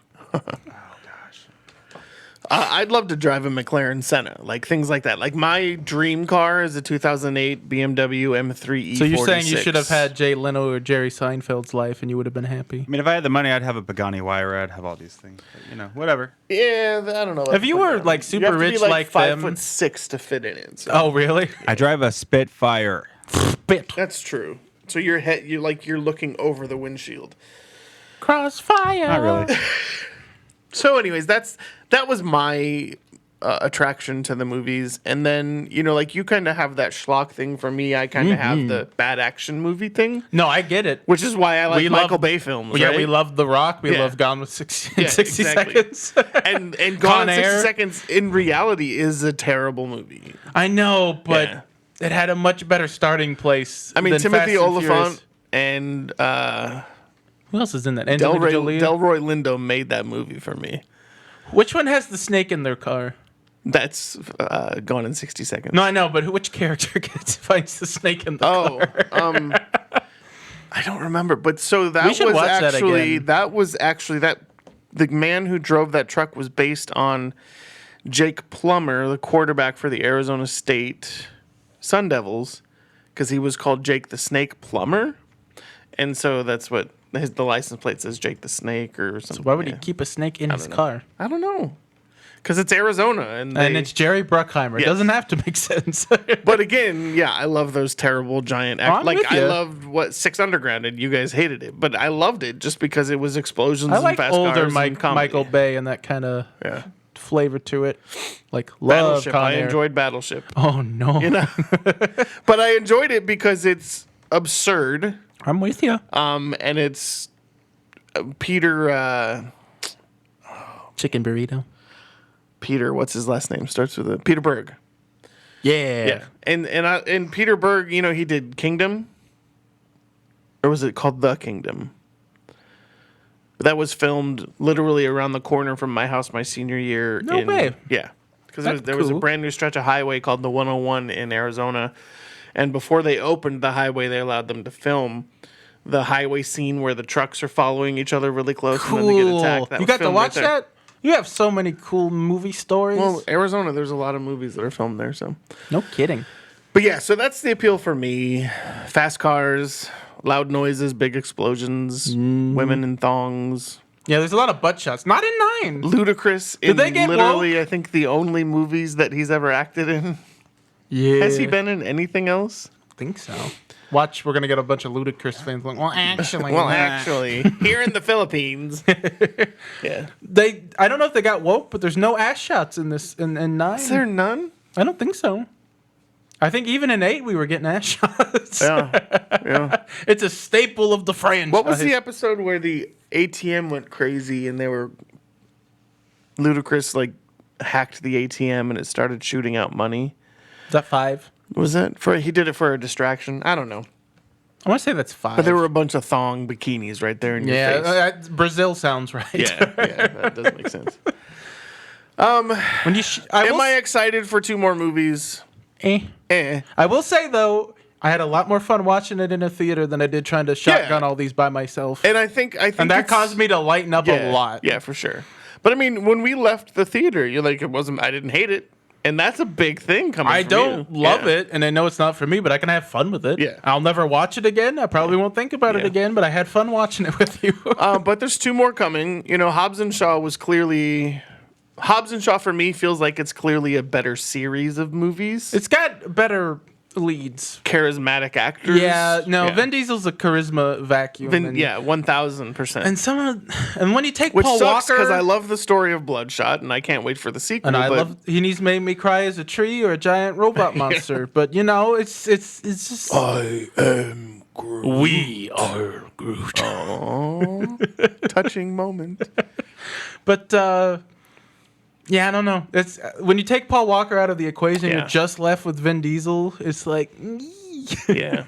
I'd love to drive a McLaren Senna, like things like that. Like, my dream car is a 2008 BMW M3 E46. So you're saying you should have had Jay Leno or Jerry Seinfeld's life and you would have been happy? I mean, if I had the money, I'd have a Pagani Huayra. I'd have all these things. But, whatever. Yeah, I don't know. If you were, like, You super have to rich be, like, like 5'6" to fit in it. So. Oh, really? I drive a Spitfire. Bit. That's true. So you're looking over the windshield. Crossfire. Not really. So, anyways, that was my attraction to the movies, and then like you kind of have that schlock thing. For me, I kind of have the bad action movie thing, No, I get it. which is why I like We Michael love- Bay films. Well, yeah, right? we love The Rock. We Yeah. love Gone with 60, Yeah, 60 exactly. Seconds. and Con Gone in 60 Air. Seconds in reality is a terrible movie. I know, but Yeah. it had a much better starting place. I mean, than Timothy Fast and Furious. Oliphant and Who else is in that? Angelina Jolie. Delroy Lindo made that movie for me. Which one has the snake in their car? That's Gone in 60 Seconds. No, I know, but which character finds the snake in the Oh, car? I don't remember, but so We that should was watch that actually again. that was actually that the man who drove that truck was based on Jake Plummer, the quarterback for the Arizona State Sun Devils, because he was called Jake the Snake Plummer, and so that's what the license plate says, Jake the Snake or something. Why would he keep a snake in his car? I don't know. Because it's Arizona, and It's Jerry Bruckheimer. It Yes. doesn't have to make sense. But again, yeah, I love those terrible giant. I'm Like with I ya. loved Six Underground, and you guys hated it, but I loved it just because it was explosions I and like fast older cars and comedy. Michael Bay and that kind of Yeah. flavor to it. Like love Battleship. Con I Air. enjoyed Battleship. Oh no! You know, but I enjoyed it because it's absurd, I'm with you. and it's Peter. Chicken burrito. Peter, what's his last name? Starts with a Peter Berg. Yeah. And Peter Berg, you know, he did Kingdom, or was it called The Kingdom? That was filmed literally around the corner from my house my senior year. No way. Yeah, because That's there was a cool. brand new stretch of highway called the 101 in Arizona, and before they opened the highway, they allowed them to film the highway scene where the trucks are following each other really close and then they get attacked. That You was got to filmed watch right there. that? You have so many cool movie stories. Well, Arizona, there's a lot of movies that are filmed there, so. no kidding. But yeah, so that's the appeal for me. Fast cars, loud noises, big explosions, women in thongs. Yeah, there's a lot of butt shots. Not in 9. Ludicrous in they get literally, I think, the only movies that he's ever acted in. Yeah. Has he been in anything else? I think so. Watch, we're gonna get a bunch of Ludacris fans like, well, actually, Well, nah. actually, here in the Philippines. Yeah. I don't know if they got woke, but there's no ass shots in this in 9. Is there none? I don't think so. I think even in 8 we were getting ass shots. Yeah. Yeah. It's a staple of the franchise. What was the episode where the ATM went crazy and they were Ludacris like hacked the ATM and it started shooting out money? Is that 5? Was that for? He did it for a distraction. I don't know. I want to say that's 5. But there were a bunch of thong bikinis right there in your yeah, face. Brazil sounds right. Yeah, that doesn't make sense. When you Am I excited for 2 more movies? Eh. I will say though, I had a lot more fun watching it in a theater than I did trying to shotgun all these by myself. And I think And that it's- caused me to lighten up a lot. Yeah, for sure. But I mean, when we left the theater, you're like, I didn't hate it. And that's a big thing coming I from don't you. love Yeah. it, and I know it's not for me, but I can have fun with it. Yeah. I'll never watch it again. I probably won't think about it Yeah. again, but I had fun watching it with you. But there's 2 more coming. You know, Hobbs and Shaw for me feels like it's clearly a better series of movies. It's got better leads. Charismatic actors. Yeah, no, Vin Diesel's a charisma vacuum. and, 1000%. And when you take Which Paul sucks Walker, because I love the story of Bloodshot and I can't wait for the sequel. and I but love he needs to make me cry as a tree or a giant robot monster. But you know, it's just I am Groot. we are Groot. Touching moment. But yeah, I don't know. It's when you take Paul Walker out of the equation, Yeah. you're just left with Vin Diesel. It's like, Yeah.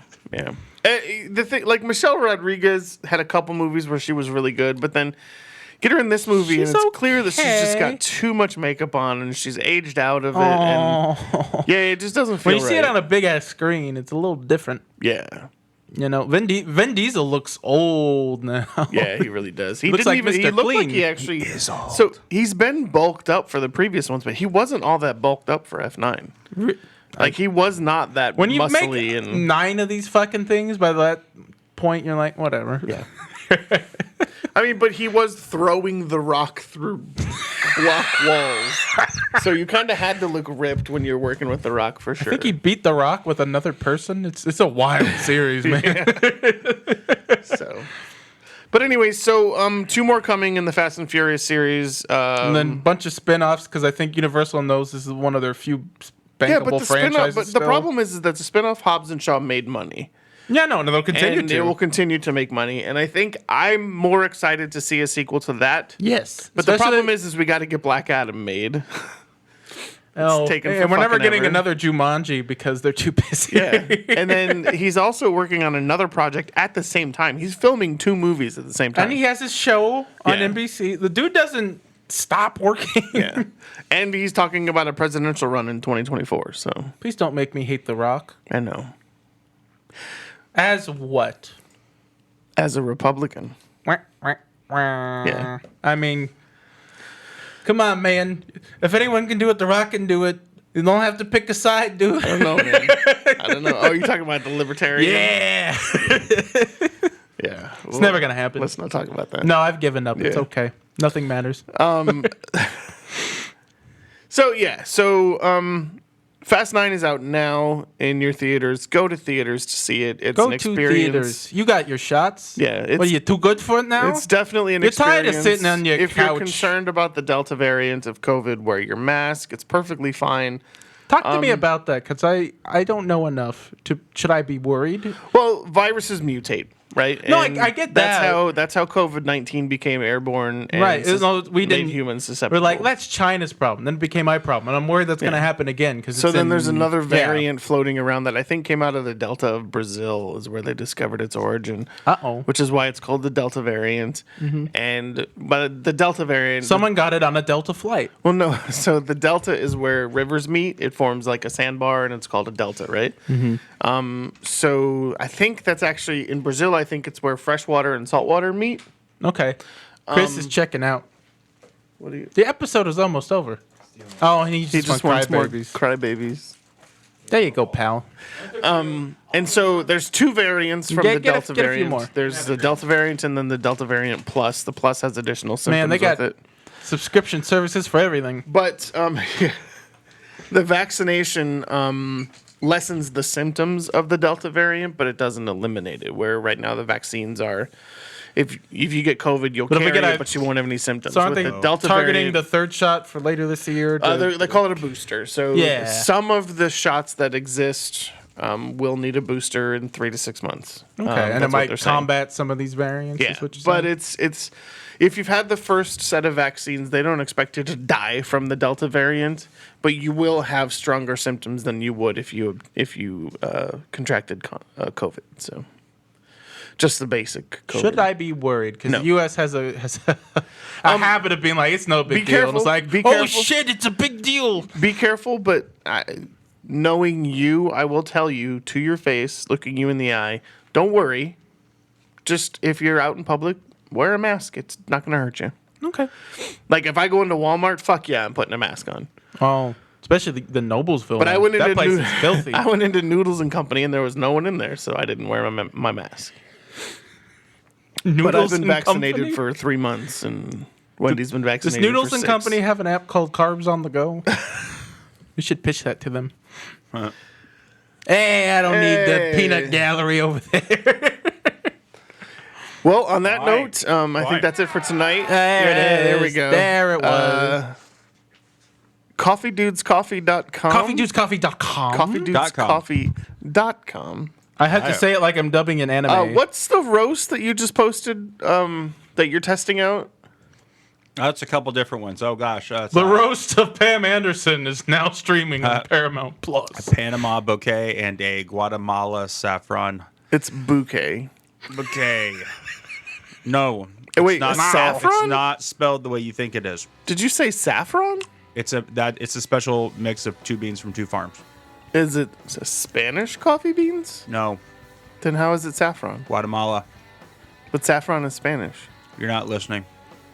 The thing, like Michelle Rodriguez had a couple movies where she was really good, but then get her in this movie She's and it's clear that she's just okay. got too much makeup on and she's aged out of it. And yeah, it just doesn't feel when you see it right. on a big ass screen, it's a little different. Yeah. You know, Vin Diesel looks old now. Yeah, he really does. He Looks didn't like even. Mr. He looked like Clean. he actually He is old. So he's been bulked up for the previous ones, but he wasn't all that bulked up for F9. Like he was not that When you make muscly and 9 of these fucking things, by that point, you're like, whatever. yeah. I mean, but he was throwing the rock through block walls, so you kind of had to look ripped when you're working with the rock for sure. I think he beat The Rock with another person. It's a wild series, man. So, but anyway, so 2 more coming in the Fast and Furious series. And then a bunch of spin-offs because I think Universal knows this is one of their few yeah, bankable but the spin-off. franchises. But the still. problem is that the spin-off Hobbs and Shaw made money. Yeah, no, they'll continue And to. it will continue to make money. And I think I'm more excited to see a sequel to that. Yes. But the problem is we got to get Black Adam made. taken and we're never fucking getting ever. another Jumanji because they're too busy. Yeah. And then he's also working on another project at the same time. He's filming 2 movies at the same time. And he has his show on Yeah. NBC. The dude doesn't stop working. Yeah. And he's talking about a presidential run in 2024. So Please don't make me hate The Rock. I know. As what? As a Republican. Yeah. I mean, come on, man. If anyone can do it, The Rock can do it. You don't have to pick a side, dude. I don't know, man. I don't know. Oh, you're talking about the libertarian? Yeah. Yeah. It's never going to happen. Let's not talk about that. No, I've given up. It's Yeah. okay. Nothing matters. So Fast 9 is out now in your theaters. Go to theaters to see it. It's Go an to experience. theaters. You got your shots. Yeah, What, are you too good for it now? It's definitely an You're experience. tired of sitting on your if couch. you're concerned about the Delta variant of COVID, wear your mask. It's perfectly fine. Talk to me about that, because I don't know enough. Should I be worried? Well, viruses mutate, right? No, And I get That's how COVID-19 became airborne. And Right. We made didn't. humans susceptible. We're like, that's China's problem. Then it became my problem, and I'm worried that's going to happen again. So then there's another variant floating around that I think came out of the Delta of Brazil, is where they discovered its origin. Uh-oh. Which is why it's called the Delta variant. But the Delta variant. Someone got it on a Delta flight. Well, no. So the delta is where rivers meet. It forms like a sandbar, and it's called a delta, right? So I think that's actually in Brazil. I think it's where freshwater and saltwater meet. Okay. Chris is checking out. What do you? The episode is almost over. Oh, and he He just just wants wants more crybabies. crybabies. There you go, pal. And so there's two variants from the Get Delta a few variant. more. There's the Delta variant and then the Delta variant plus. The plus has additional symptoms Man, they got with it. subscription services for everything. But the vaccination lessens the symptoms of the Delta variant, but it doesn't eliminate it. Where right now the vaccines are, if you get COVID, you'll But if we carry get it, a- but you won't have any symptoms. So aren't With they the Delta targeting variant, the third shot for later this year? they call it a booster. So Yeah. some of the shots that exist will need a booster in 3 to 6 months. Okay, and that's it what might they're saying. combat some of these variants. Yeah, is what you're but saying? it's if you've had the first set of vaccines, they don't expect you to die from the Delta variant, but you will have stronger symptoms than you would if you contracted COVID. So, just the basic COVID. Should I be worried? Because No. the U.S. has a habit of being like, it's no big be deal. And careful, it's like, be oh careful. shit, it's a big deal. Be careful, but knowing you, I will tell you to your face, looking you in the eye, don't worry. Just if you're out in public, wear a mask. It's not going to hurt you. Okay. Like if I go into Walmart, fuck yeah, I'm putting a mask on. Oh, especially the Noblesville. But I went into that place is filthy. I went into Noodles and Company, and there was no one in there, so I didn't wear my mask. Noodles But I've been and vaccinated Company? for 3 months, and Wendy's been Does vaccinated. Noodles for and 6. Company have an app called Carbs on the Go? We should pitch that to them. Hey, I don't need the Hey. peanut gallery over there. Well, on that Why? note, I think that's it for tonight. There it There we is. go. There it was. CoffeeDudesCoffee.com. CoffeeDudesCoffee.com. CoffeeDudesCoffee.com. I have to say it like I'm dubbing an anime. What's the roast that you just posted that you're testing out? That's a couple different ones. Oh gosh, it's The roast of Pam Anderson is now streaming on Paramount Plus. Panama bouquet and a Guatemala saffron It's bouquet. bouquet. No, wait, it's not, saffron? It's not spelled the way you think it is. Did you say saffron? It's a special mix of 2 beans from 2 farms. Is it Spanish coffee beans? No, Then how is it saffron? Guatemala. But saffron is Spanish. You're not listening.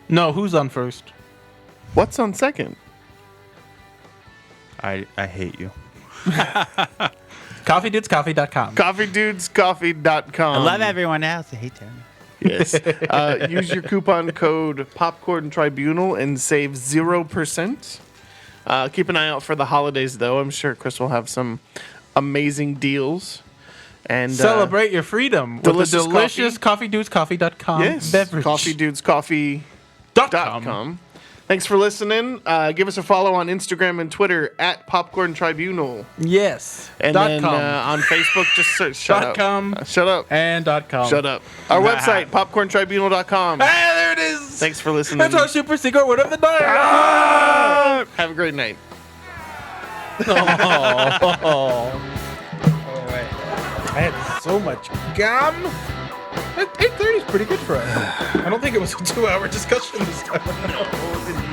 No, who's on first? What's on second? I hate you. CoffeeDudesCoffee.com. CoffeeDudesCoffee.com. everyone else. I hate Tony. Yes. Use your coupon code Popcorn Tribunal and save 0%. Keep an eye out for the holidays, though. I'm sure Chris will have some amazing deals. And Celebrate your freedom with delicious the delicious CoffeeDudesCoffee.com yes, beverage. CoffeeDudesCoffee.com. Thanks for listening. Give us a follow on Instagram and Twitter at Popcorn Tribunal. Yes. And dot then com. on Facebook, just search. Shut Dot up. com. Shut up. and .com. Shut up. Our website, popcorntribunal.com. Hey, there it is. Thanks for listening. That's our super secret word of the night. Have a great night. I had so much gum. 8:30 is pretty good for us. I don't think it was a 2-hour discussion this time.